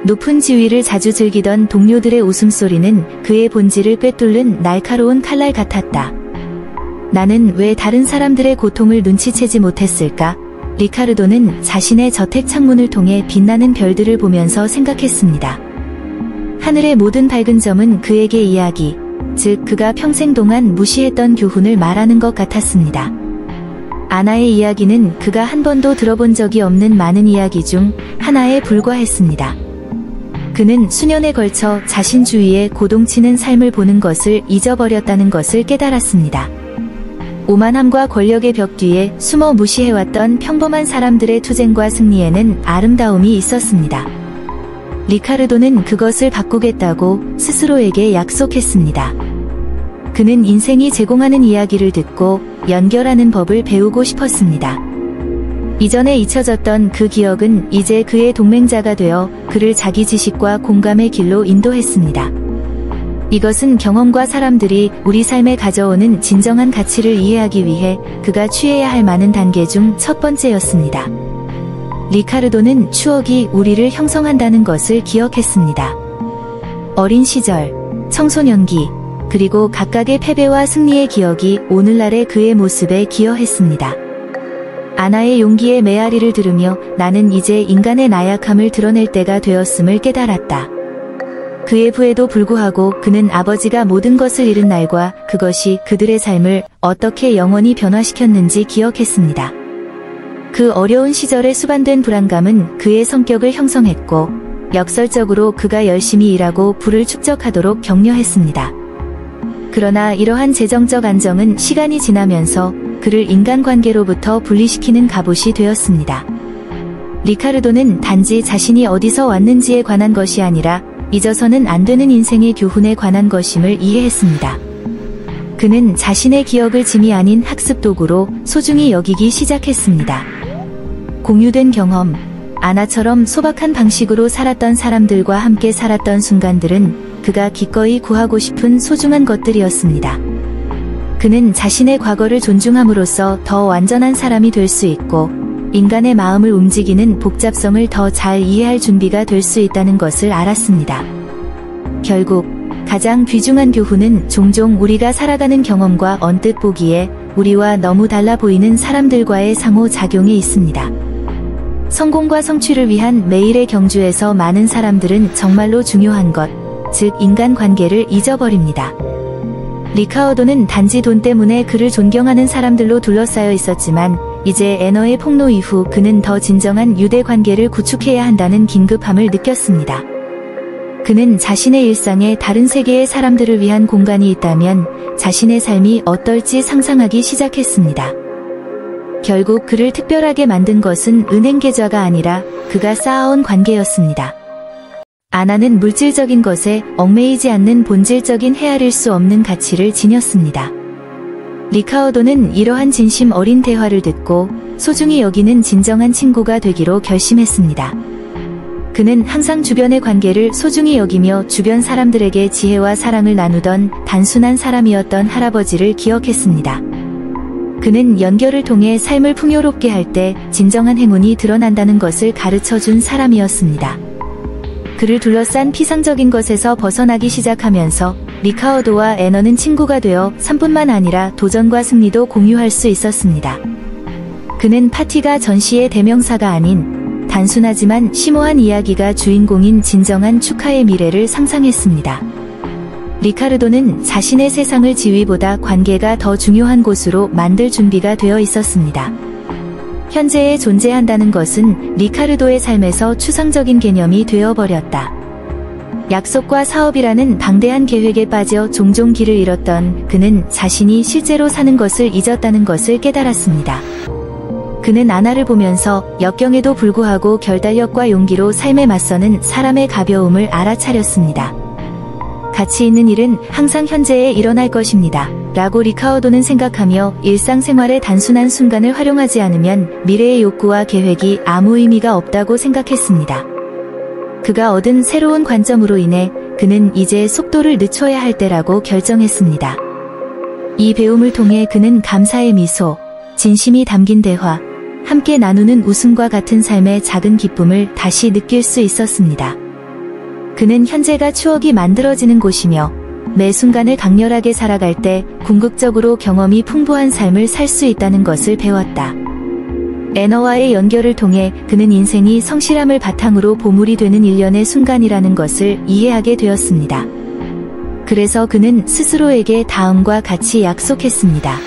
높은 지위를 자주 즐기던 동료들의 웃음소리는 그의 본질을 꿰뚫는 날카로운 칼날 같았다. 나는 왜 다른 사람들의 고통을 눈치채지 못했을까? 리카르도는 자신의 저택 창문을 통해 빛나는 별들을 보면서 생각했습니다. 하늘의 모든 밝은 점은 그에게 이야기, 즉 그가 평생 동안 무시했던 교훈을 말하는 것 같았습니다. 아나의 이야기는 그가 한 번도 들어본 적이 없는 많은 이야기 중 하나에 불과했습니다. 그는 수년에 걸쳐 자신 주위에 고동치는 삶을 보는 것을 잊어버렸다는 것을 깨달았습니다. 오만함과 권력의 벽 뒤에 숨어 무시해왔던 평범한 사람들의 투쟁과 승리에는 아름다움이 있었습니다. 리카르도는 그것을 바꾸겠다고 스스로에게 약속했습니다. 그는 인생이 제공하는 이야기를 듣고 연결하는 법을 배우고 싶었습니다. 이전에 잊혀졌던 그 기억은 이제 그의 동맹자가 되어 그를 자기 지식과 공감의 길로 인도했습니다. 이것은 경험과 사람들이 우리 삶에 가져오는 진정한 가치를 이해하기 위해 그가 취해야 할 많은 단계 중 첫 번째였습니다. 리카르도는 추억이 우리를 형성한다는 것을 기억했습니다. 어린 시절, 청소년기, 그리고 각각의 패배와 승리의 기억이 오늘날의 그의 모습에 기여했습니다. 아나의 용기의 메아리를 들으며 나는 이제 인간의 나약함을 드러낼 때가 되었음을 깨달았다. 그의 부에도 불구하고 그는 아버지가 모든 것을 잃은 날과 그것이 그들의 삶을 어떻게 영원히 변화시켰는지 기억했습니다. 그 어려운 시절의 수반된 불안감은 그의 성격을 형성했고 역설적으로 그가 열심히 일하고 부를 축적하도록 격려했습니다. 그러나 이러한 재정적 안정은 시간이 지나면서 그를 인간관계로부터 분리시키는 갑옷이 되었습니다. 리카르도는 단지 자신이 어디서 왔는지에 관한 것이 아니라 잊어서는 안 되는 인생의 교훈에 관한 것임을 이해했습니다. 그는 자신의 기억을 짐이 아닌 학습 도구로 소중히 여기기 시작했습니다. 공유된 경험, 아나처럼 소박한 방식으로 살았던 사람들과 함께 살았던 순간들은 그가 기꺼이 구하고 싶은 소중한 것들이었습니다. 그는 자신의 과거를 존중함으로써 더 완전한 사람이 될 수 있고 인간의 마음을 움직이는 복잡성을 더 잘 이해할 준비가 될 수 있다는 것을 알았습니다. 결국 가장 귀중한 교훈은 종종 우리가 살아가는 경험과 언뜻 보기에 우리와 너무 달라 보이는 사람들과의 상호작용에 있습니다. 성공과 성취를 위한 매일의 경주에서 많은 사람들은 정말로 중요한 것, 즉 인간관계를 잊어버립니다. 리카르도는 단지 돈 때문에 그를 존경하는 사람들로 둘러싸여 있었지만 이제 애너의 폭로 이후 그는 더 진정한 유대관계를 구축해야 한다는 긴급함을 느꼈습니다. 그는 자신의 일상에 다른 세계의 사람들을 위한 공간이 있다면 자신의 삶이 어떨지 상상하기 시작했습니다. 결국 그를 특별하게 만든 것은 은행 계좌가 아니라 그가 쌓아온 관계였습니다. 아나는 물질적인 것에 얽매이지 않는 본질적인 헤아릴 수 없는 가치를 지녔습니다. 리카르도는 이러한 진심 어린 대화를 듣고 소중히 여기는 진정한 친구가 되기로 결심했습니다. 그는 항상 주변의 관계를 소중히 여기며 주변 사람들에게 지혜와 사랑을 나누던 단순한 사람이었던 할아버지를 기억했습니다. 그는 연결을 통해 삶을 풍요롭게 할 때 진정한 행운이 드러난다는 것을 가르쳐준 사람이었습니다. 그를 둘러싼 피상적인 것에서 벗어나기 시작하면서 리카르도와 애너는 친구가 되어 삶뿐만 아니라 도전과 승리도 공유할 수 있었습니다. 그는 파티가 전시의 대명사가 아닌 단순하지만 심오한 이야기가 주인공인 진정한 축하의 미래를 상상했습니다. 리카르도는 자신의 세상을 지위보다 관계가 더 중요한 곳으로 만들 준비가 되어 있었습니다. 현재에 존재한다는 것은 리카르도의 삶에서 추상적인 개념이 되어버렸다. 약속과 사업이라는 방대한 계획에 빠져 종종 길을 잃었던 그는 자신이 실제로 사는 것을 잊었다는 것을 깨달았습니다. 그는 아나를 보면서 역경에도 불구하고 결단력과 용기로 삶에 맞서는 사람의 가벼움을 알아차렸습니다. 가치 있는 일은 항상 현재에 일어날 것입니다. 라고 리카르도는 생각하며 일상생활의 단순한 순간을 활용하지 않으면 미래의 욕구와 계획이 아무 의미가 없다고 생각했습니다. 그가 얻은 새로운 관점으로 인해 그는 이제 속도를 늦춰야 할 때라고 결정했습니다. 이 배움을 통해 그는 감사의 미소, 진심이 담긴 대화, 함께 나누는 웃음과 같은 삶의 작은 기쁨을 다시 느낄 수 있었습니다. 그는 현재가 추억이 만들어지는 곳이며 매 순간을 강렬하게 살아갈 때 궁극적으로 경험이 풍부한 삶을 살 수 있다는 것을 배웠다. 애너와의 연결을 통해 그는 인생이 성실함을 바탕으로 보물이 되는 일련의 순간이라는 것을 이해하게 되었습니다. 그래서 그는 스스로에게 다음과 같이 약속했습니다.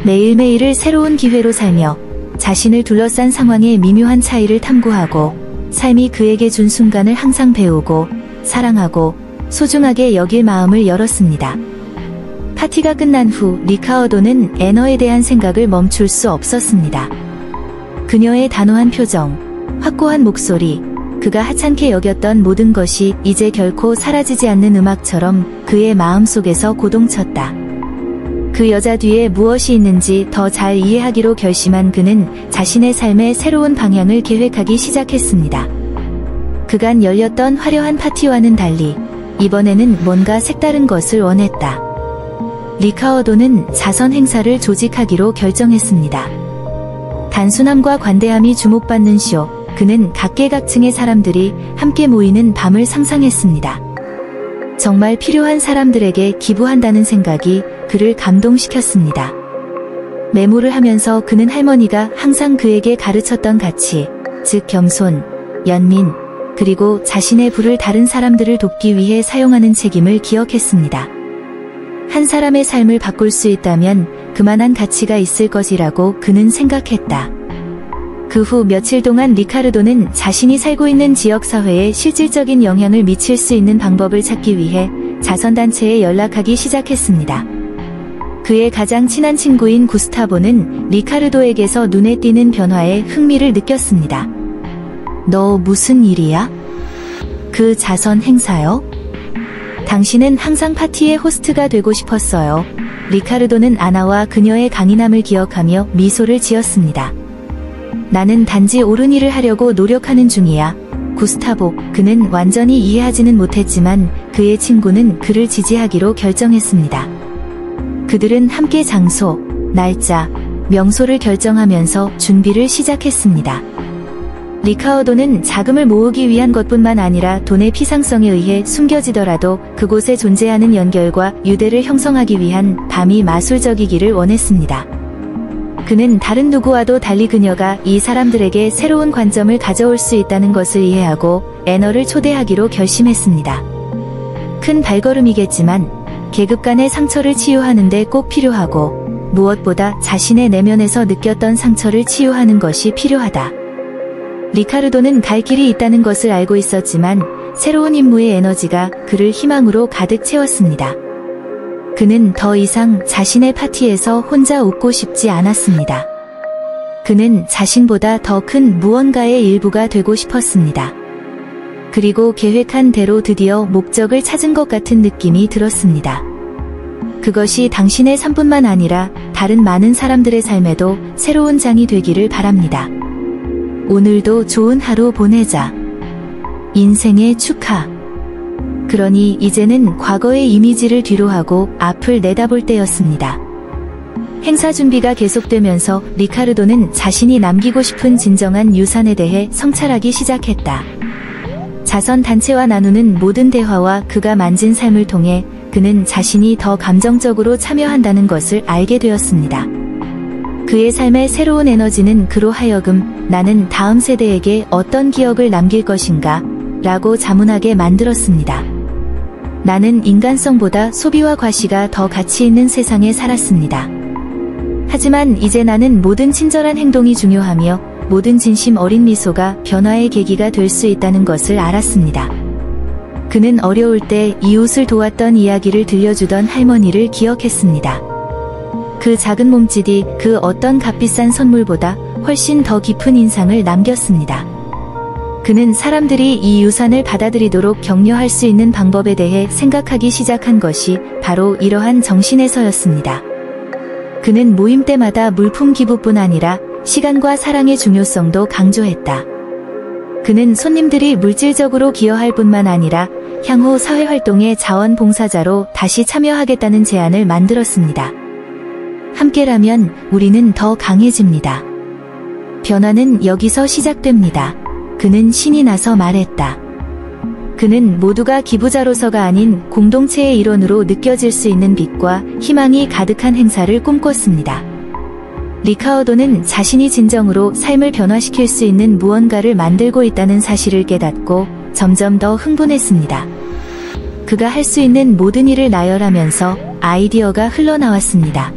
매일매일을 새로운 기회로 살며 자신을 둘러싼 상황의 미묘한 차이를 탐구하고 삶이 그에게 준 순간을 항상 배우고 사랑하고 소중하게 여길 마음을 열었습니다. 파티가 끝난 후 리카어도는 애너에 대한 생각을 멈출 수 없었습니다. 그녀의 단호한 표정, 확고한 목소리, 그가 하찮게 여겼던 모든 것이 이제 결코 사라지지 않는 음악처럼 그의 마음속에서 고동쳤다. 그 여자 뒤에 무엇이 있는지 더 잘 이해하기로 결심한 그는 자신의 삶의 새로운 방향을 계획하기 시작했습니다. 그간 열렸던 화려한 파티와는 달리 이번에는 뭔가 색다른 것을 원했다. 리카어도는 자선 행사를 조직하기로 결정했습니다. 단순함과 관대함이 주목받는 쇼, 그는 각계각층의 사람들이 함께 모이는 밤을 상상했습니다. 정말 필요한 사람들에게 기부한다는 생각이 그를 감동시켰습니다. 메모를 하면서 그는 할머니가 항상 그에게 가르쳤던 가치, 즉 겸손, 연민, 그리고 자신의 부를 다른 사람들을 돕기 위해 사용하는 책임을 기억했습니다. 한 사람의 삶을 바꿀 수 있다면 그만한 가치가 있을 것이라고 그는 생각했다. 그 후 며칠 동안 리카르도는 자신이 살고 있는 지역사회에 실질적인 영향을 미칠 수 있는 방법을 찾기 위해 자선단체에 연락하기 시작했습니다. 그의 가장 친한 친구인 구스타보는 리카르도에게서 눈에 띄는 변화에 흥미를 느꼈습니다. 너 무슨 일이야? 그 자선 행사요? 당신은 항상 파티의 호스트가 되고 싶었어요. 리카르도는 아나와 그녀의 강인함을 기억하며 미소를 지었습니다. 나는 단지 옳은 일을 하려고 노력하는 중이야. 구스타보, 그는 완전히 이해하지는 못했지만 그의 친구는 그를 지지하기로 결정했습니다. 그들은 함께 장소, 날짜, 명소를 결정하면서 준비를 시작했습니다. 리카어도는 자금을 모으기 위한 것뿐만 아니라 돈의 피상성에 의해 숨겨지더라도 그곳에 존재하는 연결과 유대를 형성하기 위한 밤이 마술적이기를 원했습니다. 그는 다른 누구와도 달리 그녀가 이 사람들에게 새로운 관점을 가져올 수 있다는 것을 이해하고 애너를 초대하기로 결심했습니다. 큰 발걸음이겠지만 계급 간의 상처를 치유하는 데 꼭 필요하고 무엇보다 자신의 내면에서 느꼈던 상처를 치유하는 것이 필요하다. 리카르도는 갈 길이 있다는 것을 알고 있었지만 새로운 임무의 에너지가 그를 희망으로 가득 채웠습니다. 그는 더 이상 자신의 파티에서 혼자 웃고 싶지 않았습니다. 그는 자신보다 더 큰 무언가의 일부가 되고 싶었습니다. 그리고 계획한 대로 드디어 목적을 찾은 것 같은 느낌이 들었습니다. 그것이 당신의 삶뿐만 아니라 다른 많은 사람들의 삶에도 새로운 장이 되기를 바랍니다. 오늘도 좋은 하루 보내자. 인생의 축하. 그러니 이제는 과거의 이미지를 뒤로하고 앞을 내다볼 때였습니다. 행사 준비가 계속되면서 리카르도는 자신이 남기고 싶은 진정한 유산에 대해 성찰하기 시작했다. 자선단체와 나누는 모든 대화와 그가 만진 삶을 통해 그는 자신이 더 감정적으로 참여한다는 것을 알게 되었습니다. 그의 삶의 새로운 에너지는 그로 하여금 나는 다음 세대에게 어떤 기억을 남길 것인가? 라고 자문하게 만들었습니다. 나는 인간성보다 소비와 과시가 더 가치 있는 세상에 살았습니다. 하지만 이제 나는 모든 친절한 행동이 중요하며 모든 진심 어린 미소가 변화의 계기가 될 수 있다는 것을 알았습니다. 그는 어려울 때 이웃을 도왔던 이야기를 들려주던 할머니를 기억했습니다. 그 작은 몸짓이 그 어떤 값비싼 선물보다 훨씬 더 깊은 인상을 남겼습니다. 그는 사람들이 이 유산을 받아들이도록 격려할 수 있는 방법에 대해 생각하기 시작한 것이 바로 이러한 정신에서였습니다. 그는 모임 때마다 물품 기부뿐 아니라 시간과 사랑의 중요성도 강조했다. 그는 손님들이 물질적으로 기여할 뿐만 아니라 향후 사회활동의 자원봉사자로 다시 참여하겠다는 제안을 만들었습니다. 함께라면 우리는 더 강해집니다. 변화는 여기서 시작됩니다. 그는 신이 나서 말했다. 그는 모두가 기부자로서가 아닌 공동체의 일원으로 느껴질 수 있는 빛과 희망이 가득한 행사를 꿈꿨습니다. 리카어도는 자신이 진정으로 삶을 변화시킬 수 있는 무언가를 만들고 있다는 사실을 깨닫고 점점 더 흥분했습니다. 그가 할 수 있는 모든 일을 나열하면서 아이디어가 흘러나왔습니다.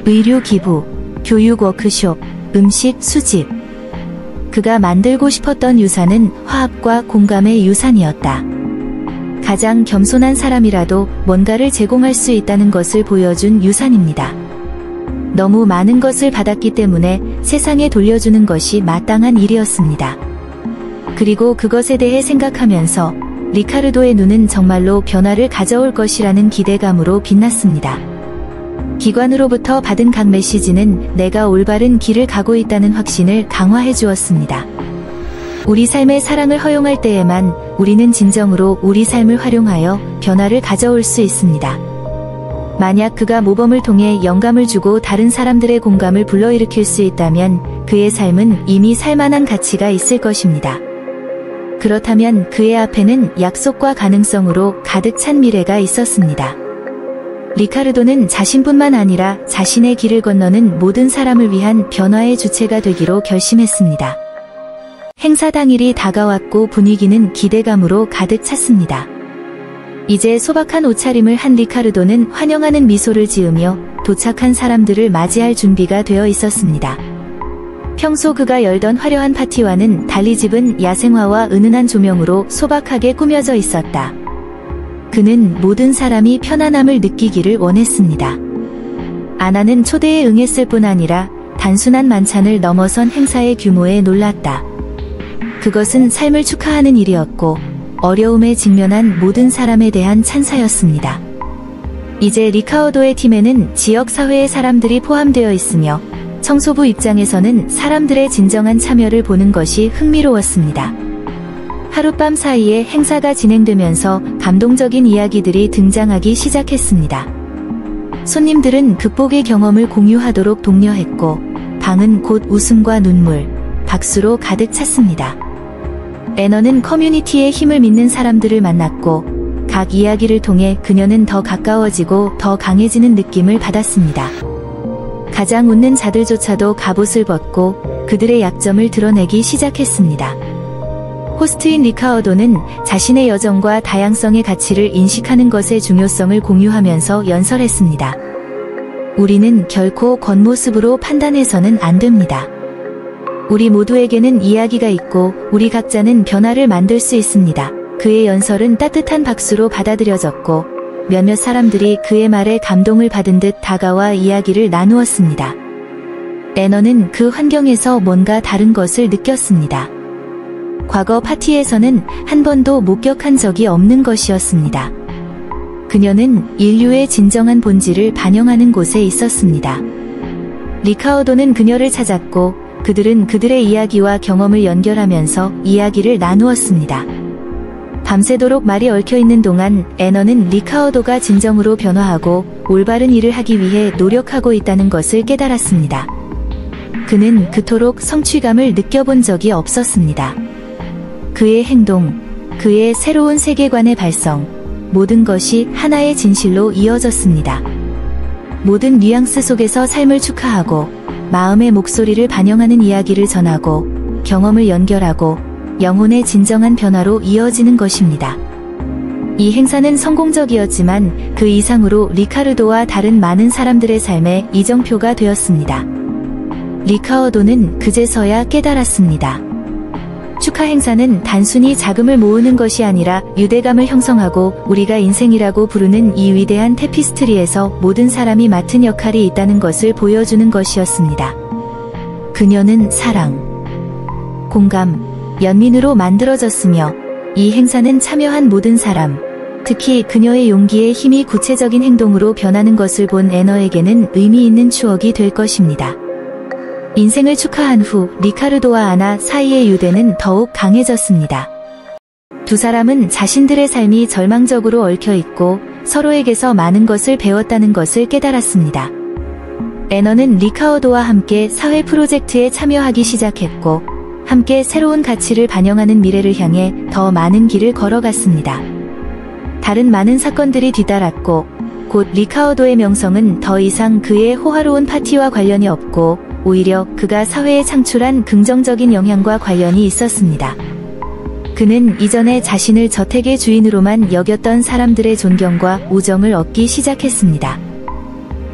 의료 기부, 교육 워크숍, 음식 수집. 그가 만들고 싶었던 유산은 화합과 공감의 유산이었다. 가장 겸손한 사람이라도 뭔가를 제공할 수 있다는 것을 보여준 유산입니다. 너무 많은 것을 받았기 때문에 세상에 돌려주는 것이 마땅한 일이었습니다. 그리고 그것에 대해 생각하면서 리카르도의 눈은 정말로 변화를 가져올 것이라는 기대감으로 빛났습니다. 기관으로부터 받은 각 메시지는 내가 올바른 길을 가고 있다는 확신을 강화해 주었습니다. 우리 삶의 사랑을 허용할 때에만 우리는 진정으로 우리 삶을 활용하여 변화를 가져올 수 있습니다. 만약 그가 모범을 통해 영감을 주고 다른 사람들의 공감을 불러일으킬 수 있다면 그의 삶은 이미 살만한 가치가 있을 것입니다. 그렇다면 그의 앞에는 약속과 가능성으로 가득 찬 미래가 있었습니다. 리카르도는 자신뿐만 아니라 자신의 길을 건너는 모든 사람을 위한 변화의 주체가 되기로 결심했습니다. 행사 당일이 다가왔고 분위기는 기대감으로 가득 찼습니다. 이제 소박한 옷차림을 한 리카르도는 환영하는 미소를 지으며 도착한 사람들을 맞이할 준비가 되어 있었습니다. 평소 그가 열던 화려한 파티와는 달리 집은 야생화와 은은한 조명으로 소박하게 꾸며져 있었다. 그는 모든 사람이 편안함을 느끼기를 원했습니다. 아나는 초대에 응했을 뿐 아니라 단순한 만찬을 넘어선 행사의 규모에 놀랐다. 그것은 삶을 축하하는 일이었고 어려움에 직면한 모든 사람에 대한 찬사였습니다. 이제 리카르도의 팀에는 지역사회의 사람들이 포함되어 있으며 청소부 입장에서는 사람들의 진정한 참여를 보는 것이 흥미로웠습니다. 하룻밤 사이에 행사가 진행되면서 감동적인 이야기들이 등장하기 시작했습니다. 손님들은 극복의 경험을 공유하도록 독려했고 방은 곧 웃음과 눈물, 박수로 가득 찼습니다. 애너는 커뮤니티의 힘을 믿는 사람들을 만났고 각 이야기를 통해 그녀는 더 가까워지고 더 강해지는 느낌을 받았습니다. 가장 웃는 자들조차도 갑옷을 벗고 그들의 약점을 드러내기 시작했습니다. 호스트인 리카르도는 자신의 여정과 다양성의 가치를 인식하는 것의 중요성을 공유하면서 연설했습니다. 우리는 결코 겉모습으로 판단해서는 안 됩니다. 우리 모두에게는 이야기가 있고 우리 각자는 변화를 만들 수 있습니다. 그의 연설은 따뜻한 박수로 받아들여졌고 몇몇 사람들이 그의 말에 감동을 받은 듯 다가와 이야기를 나누었습니다. 애너는 그 환경에서 뭔가 다른 것을 느꼈습니다. 과거 파티에서는 한 번도 목격한 적이 없는 것이었습니다. 그녀는 인류의 진정한 본질을 반영하는 곳에 있었습니다. 리카르도는 그녀를 찾았고 그들은 그들의 이야기와 경험을 연결하면서 이야기를 나누었습니다. 밤새도록 말이 얽혀있는 동안 애너는 리카르도가 진정으로 변화하고 올바른 일을 하기 위해 노력하고 있다는 것을 깨달았습니다. 그는 그토록 성취감을 느껴본 적이 없었습니다. 그의 행동, 그의 새로운 세계관의 발성, 모든 것이 하나의 진실로 이어졌습니다. 모든 뉘앙스 속에서 삶을 축하하고 마음의 목소리를 반영하는 이야기를 전하고 경험을 연결하고 영혼의 진정한 변화로 이어지는 것입니다. 이 행사는 성공적이었지만 그 이상으로 리카르도와 다른 많은 사람들의 삶의 이정표가 되었습니다. 리카르도는 그제서야 깨달았습니다. 축하 행사는 단순히 자금을 모으는 것이 아니라 유대감을 형성하고 우리가 인생이라고 부르는 이 위대한 테피스트리에서 모든 사람이 맡은 역할이 있다는 것을 보여주는 것이었습니다. 그녀는 사랑, 공감, 연민으로 만들어졌으며 이 행사는 참여한 모든 사람, 특히 그녀의 용기의 힘이 구체적인 행동으로 변하는 것을 본 애너에게는 의미 있는 추억이 될 것입니다. 인생을 축하한 후 리카르도와 아나 사이의 유대는 더욱 강해졌습니다. 두 사람은 자신들의 삶이 절망적으로 얽혀있고 서로에게서 많은 것을 배웠다는 것을 깨달았습니다. 애너는 리카르도와 함께 사회 프로젝트에 참여하기 시작했고 함께 새로운 가치를 반영하는 미래를 향해 더 많은 길을 걸어갔습니다. 다른 많은 사건들이 뒤따랐고 곧 리카르도의 명성은 더 이상 그의 호화로운 파티와 관련이 없고 오히려 그가 사회에 창출한 긍정적인 영향과 관련이 있었습니다. 그는 이전에 자신을 저택의 주인으로만 여겼던 사람들의 존경과 우정을 얻기 시작했습니다.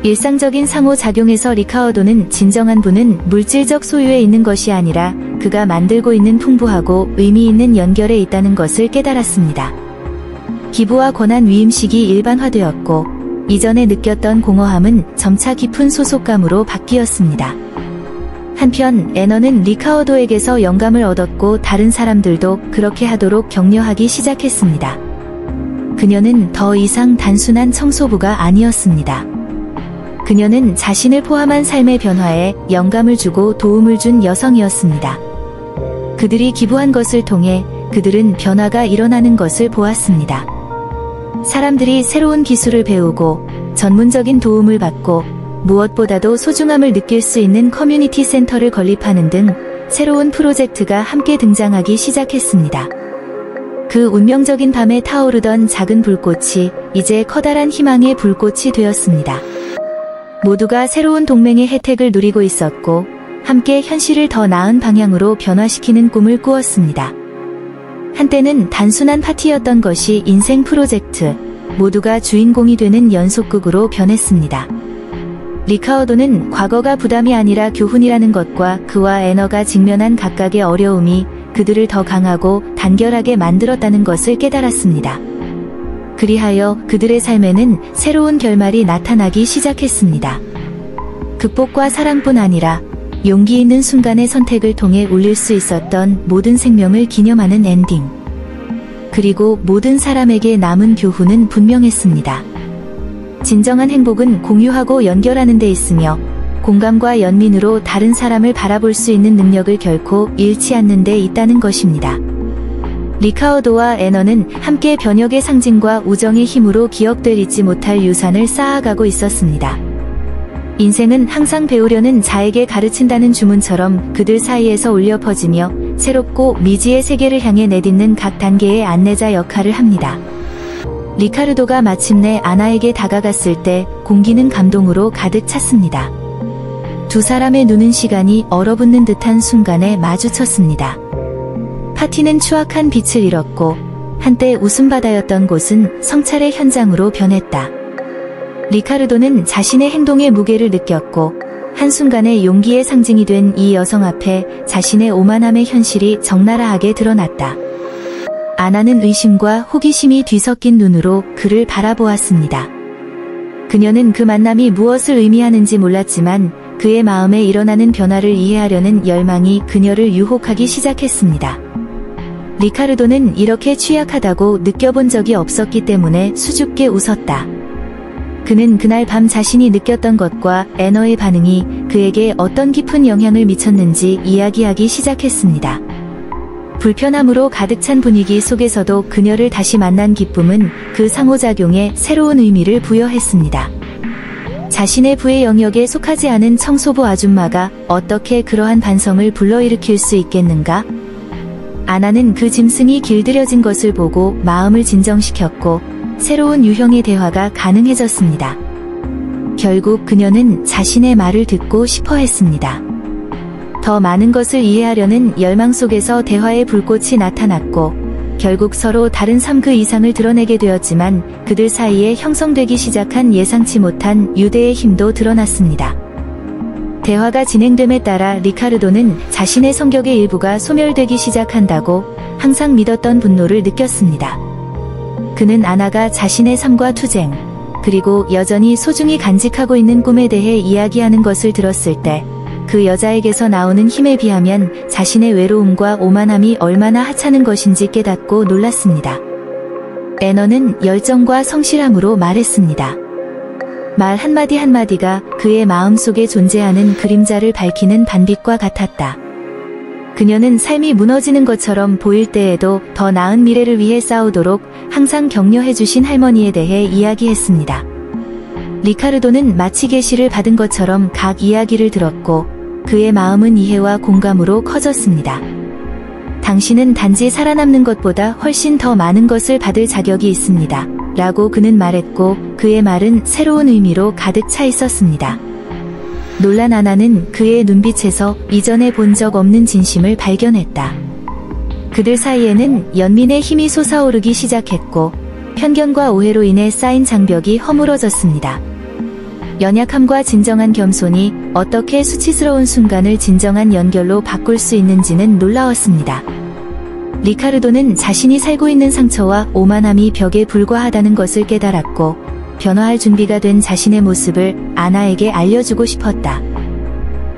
일상적인 상호작용에서 리카어도는 진정한 부는 물질적 소유에 있는 것이 아니라 그가 만들고 있는 풍부하고 의미 있는 연결에 있다는 것을 깨달았습니다. 기부와 권한 위임식이 일반화되었고 이전에 느꼈던 공허함은 점차 깊은 소속감으로 바뀌었습니다. 한편 애너는 리카어도에게서 영감을 얻었고 다른 사람들도 그렇게 하도록 격려하기 시작했습니다. 그녀는 더 이상 단순한 청소부가 아니었습니다. 그녀는 자신을 포함한 삶의 변화에 영감을 주고 도움을 준 여성이었습니다. 그들이 기부한 것을 통해 그들은 변화가 일어나는 것을 보았습니다. 사람들이 새로운 기술을 배우고 전문적인 도움을 받고 무엇보다도 소중함을 느낄 수 있는 커뮤니티 센터를 건립하는 등 새로운 프로젝트가 함께 등장하기 시작했습니다. 그 운명적인 밤에 타오르던 작은 불꽃이 이제 커다란 희망의 불꽃이 되었습니다. 모두가 새로운 동맹의 혜택을 누리고 있었고 함께 현실을 더 나은 방향으로 변화시키는 꿈을 꾸었습니다. 한때는 단순한 파티였던 것이 인생 프로젝트, 모두가 주인공이 되는 연속극으로 변했습니다. 리카어도는 과거가 부담이 아니라 교훈이라는 것과 그와 애너가 직면한 각각의 어려움이 그들을 더 강하고 단결하게 만들었다는 것을 깨달았습니다. 그리하여 그들의 삶에는 새로운 결말이 나타나기 시작했습니다. 극복과 사랑뿐 아니라 용기 있는 순간의 선택을 통해 울릴 수 있었던 모든 생명을 기념하는 엔딩. 그리고 모든 사람에게 남은 교훈은 분명했습니다. 진정한 행복은 공유하고 연결하는 데 있으며 공감과 연민으로 다른 사람을 바라볼 수 있는 능력을 결코 잃지 않는 데 있다는 것입니다. 리카어도와 애너는 함께 변혁의 상징과 우정의 힘으로 기억될 잊지 못할 유산을 쌓아가고 있었습니다. 인생은 항상 배우려는 자에게 가르친다는 주문처럼 그들 사이에서 울려 퍼지며 새롭고 미지의 세계를 향해 내딛는 각 단계의 안내자 역할을 합니다. 리카르도가 마침내 아나에게 다가갔을 때 공기는 감동으로 가득 찼습니다. 두 사람의 눈은 시간이 얼어붙는 듯한 순간에 마주쳤습니다. 파티는 추악한 빛을 잃었고 한때 웃음바다였던 곳은 성찰의 현장으로 변했다. 리카르도는 자신의 행동의 무게를 느꼈고 한순간에 용기의 상징이 된 이 여성 앞에 자신의 오만함의 현실이 적나라하게 드러났다. 아나는 의심과 호기심이 뒤섞인 눈으로 그를 바라보았습니다. 그녀는 그 만남이 무엇을 의미하는지 몰랐지만 그의 마음에 일어나는 변화를 이해하려는 열망이 그녀를 유혹하기 시작했습니다. 리카르도는 이렇게 취약하다고 느껴본 적이 없었기 때문에 수줍게 웃었다. 그는 그날 밤 자신이 느꼈던 것과 애너의 반응이 그에게 어떤 깊은 영향을 미쳤는지 이야기하기 시작했습니다. 불편함으로 가득 찬 분위기 속에서도 그녀를 다시 만난 기쁨은 그 상호작용에 새로운 의미를 부여했습니다. 자신의 부의 영역에 속하지 않은 청소부 아줌마가 어떻게 그러한 반성을 불러일으킬 수 있겠는가? 아나는 그 짐승이 길들여진 것을 보고 마음을 진정시켰고 새로운 유형의 대화가 가능해졌습니다. 결국 그녀는 자신의 말을 듣고 싶어 했습니다. 더 많은 것을 이해하려는 열망 속에서 대화의 불꽃이 나타났고 결국 서로 다른 삶 그 이상을 드러내게 되었지만 그들 사이에 형성되기 시작한 예상치 못한 유대의 힘도 드러났습니다. 대화가 진행됨에 따라 리카르도는 자신의 성격의 일부가 소멸되기 시작한다고 항상 믿었던 분노를 느꼈습니다. 그는 아나가 자신의 삶과 투쟁, 그리고 여전히 소중히 간직하고 있는 꿈에 대해 이야기하는 것을 들었을 때 그 여자에게서 나오는 힘에 비하면 자신의 외로움과 오만함이 얼마나 하찮은 것인지 깨닫고 놀랐습니다. 애너는 열정과 성실함으로 말했습니다. 말 한마디 한마디가 그의 마음속에 존재하는 그림자를 밝히는 반빛과 같았다. 그녀는 삶이 무너지는 것처럼 보일 때에도 더 나은 미래를 위해 싸우도록 항상 격려해주신 할머니에 대해 이야기했습니다. 리카르도는 마치 계시를 받은 것처럼 각 이야기를 들었고 그의 마음은 이해와 공감으로 커졌습니다. 당신은 단지 살아남는 것보다 훨씬 더 많은 것을 받을 자격이 있습니다. 라고 그는 말했고 그의 말은 새로운 의미로 가득 차 있었습니다. 놀란 아나는 그의 눈빛에서 이전에 본 적 없는 진심을 발견했다. 그들 사이에는 연민의 힘이 솟아오르기 시작했고 편견과 오해로 인해 쌓인 장벽이 허물어졌습니다. 연약함과 진정한 겸손이 어떻게 수치스러운 순간을 진정한 연결로 바꿀 수 있는지는 놀라웠습니다. 리카르도는 자신이 살고 있는 상처와 오만함이 벽에 불과하다는 것을 깨달았고 변화할 준비가 된 자신의 모습을 아나에게 알려주고 싶었다.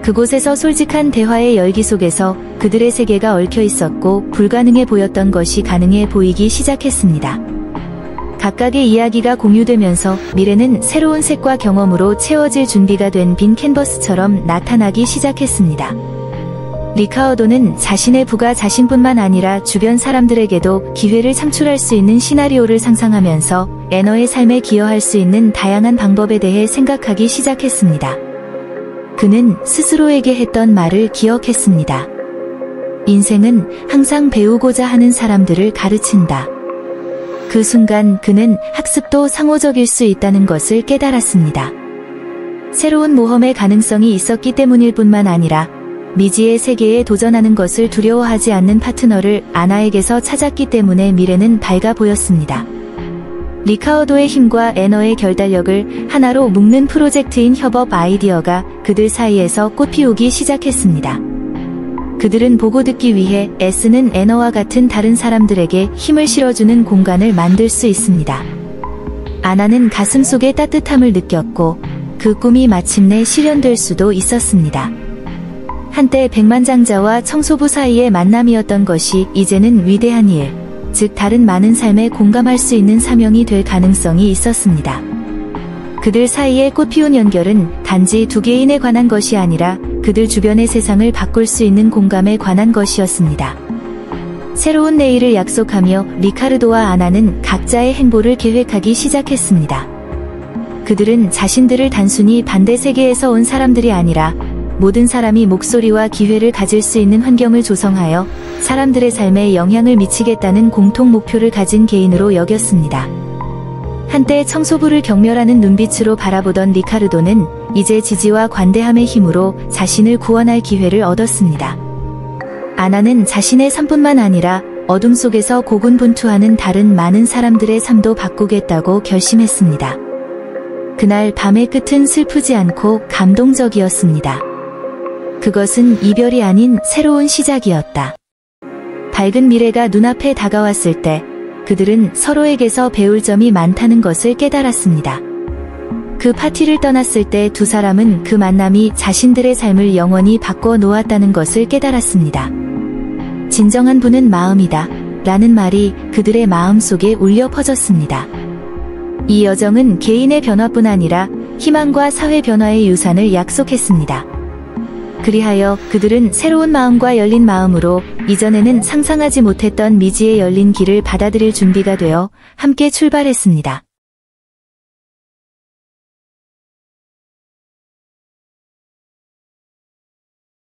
그곳에서 솔직한 대화의 열기 속에서 그들의 세계가 얽혀 있었고 불가능해 보였던 것이 가능해 보이기 시작했습니다. 각각의 이야기가 공유되면서 미래는 새로운 색과 경험으로 채워질 준비가 된 빈 캔버스처럼 나타나기 시작했습니다. 리카어도는 자신의 부가 자신뿐만 아니라 주변 사람들에게도 기회를 창출할 수 있는 시나리오를 상상하면서 애너의 삶에 기여할 수 있는 다양한 방법에 대해 생각하기 시작했습니다. 그는 스스로에게 했던 말을 기억했습니다. 인생은 항상 배우고자 하는 사람들을 가르친다. 그 순간 그는 학습도 상호적일 수 있다는 것을 깨달았습니다. 새로운 모험의 가능성이 있었기 때문일 뿐만 아니라 미지의 세계에 도전하는 것을 두려워하지 않는 파트너를 아나에게서 찾았기 때문에 미래는 밝아 보였습니다. 리카어도의 힘과 애너의 결단력을 하나로 묶는 프로젝트인 협업 아이디어가 그들 사이에서 꽃피우기 시작했습니다. 그들은 보고 듣기 위해 애쓰는 애너와 같은 다른 사람들에게 힘을 실어주는 공간을 만들 수 있습니다. 아나는 가슴속에 따뜻함을 느꼈고 그 꿈이 마침내 실현될 수도 있었습니다. 한때 백만장자와 청소부 사이의 만남이었던 것이 이제는 위대한 일, 즉 다른 많은 삶에 공감할 수 있는 사명이 될 가능성이 있었습니다. 그들 사이의 꽃피운 연결은 단지 두 개인에 관한 것이 아니라 그들 주변의 세상을 바꿀 수 있는 공감에 관한 것이었습니다. 새로운 내일을 약속하며 리카르도와 아나는 각자의 행보를 계획하기 시작했습니다. 그들은 자신들을 단순히 반대 세계에서 온 사람들이 아니라 모든 사람이 목소리와 기회를 가질 수 있는 환경을 조성하여 사람들의 삶에 영향을 미치겠다는 공통 목표를 가진 개인으로 여겼습니다. 한때 청소부를 경멸하는 눈빛으로 바라보던 리카르도는 이제 지지와 관대함의 힘으로 자신을 구원할 기회를 얻었습니다. 아나는 자신의 삶뿐만 아니라 어둠 속에서 고군분투하는 다른 많은 사람들의 삶도 바꾸겠다고 결심했습니다. 그날 밤의 끝은 슬프지 않고 감동적이었습니다. 그것은 이별이 아닌 새로운 시작이었다. 밝은 미래가 눈앞에 다가왔을 때 그들은 서로에게서 배울 점이 많다는 것을 깨달았습니다. 그 파티를 떠났을 때 두 사람은 그 만남이 자신들의 삶을 영원히 바꿔 놓았다는 것을 깨달았습니다. 진정한 부는 마음이다 라는 말이 그들의 마음 속에 울려 퍼졌습니다. 이 여정은 개인의 변화뿐 아니라 희망과 사회 변화의 유산을 약속했습니다. 그리하여 그들은 새로운 마음과 열린 마음으로 이전에는 상상하지 못했던 미지의 열린 길을 받아들일 준비가 되어 함께 출발했습니다.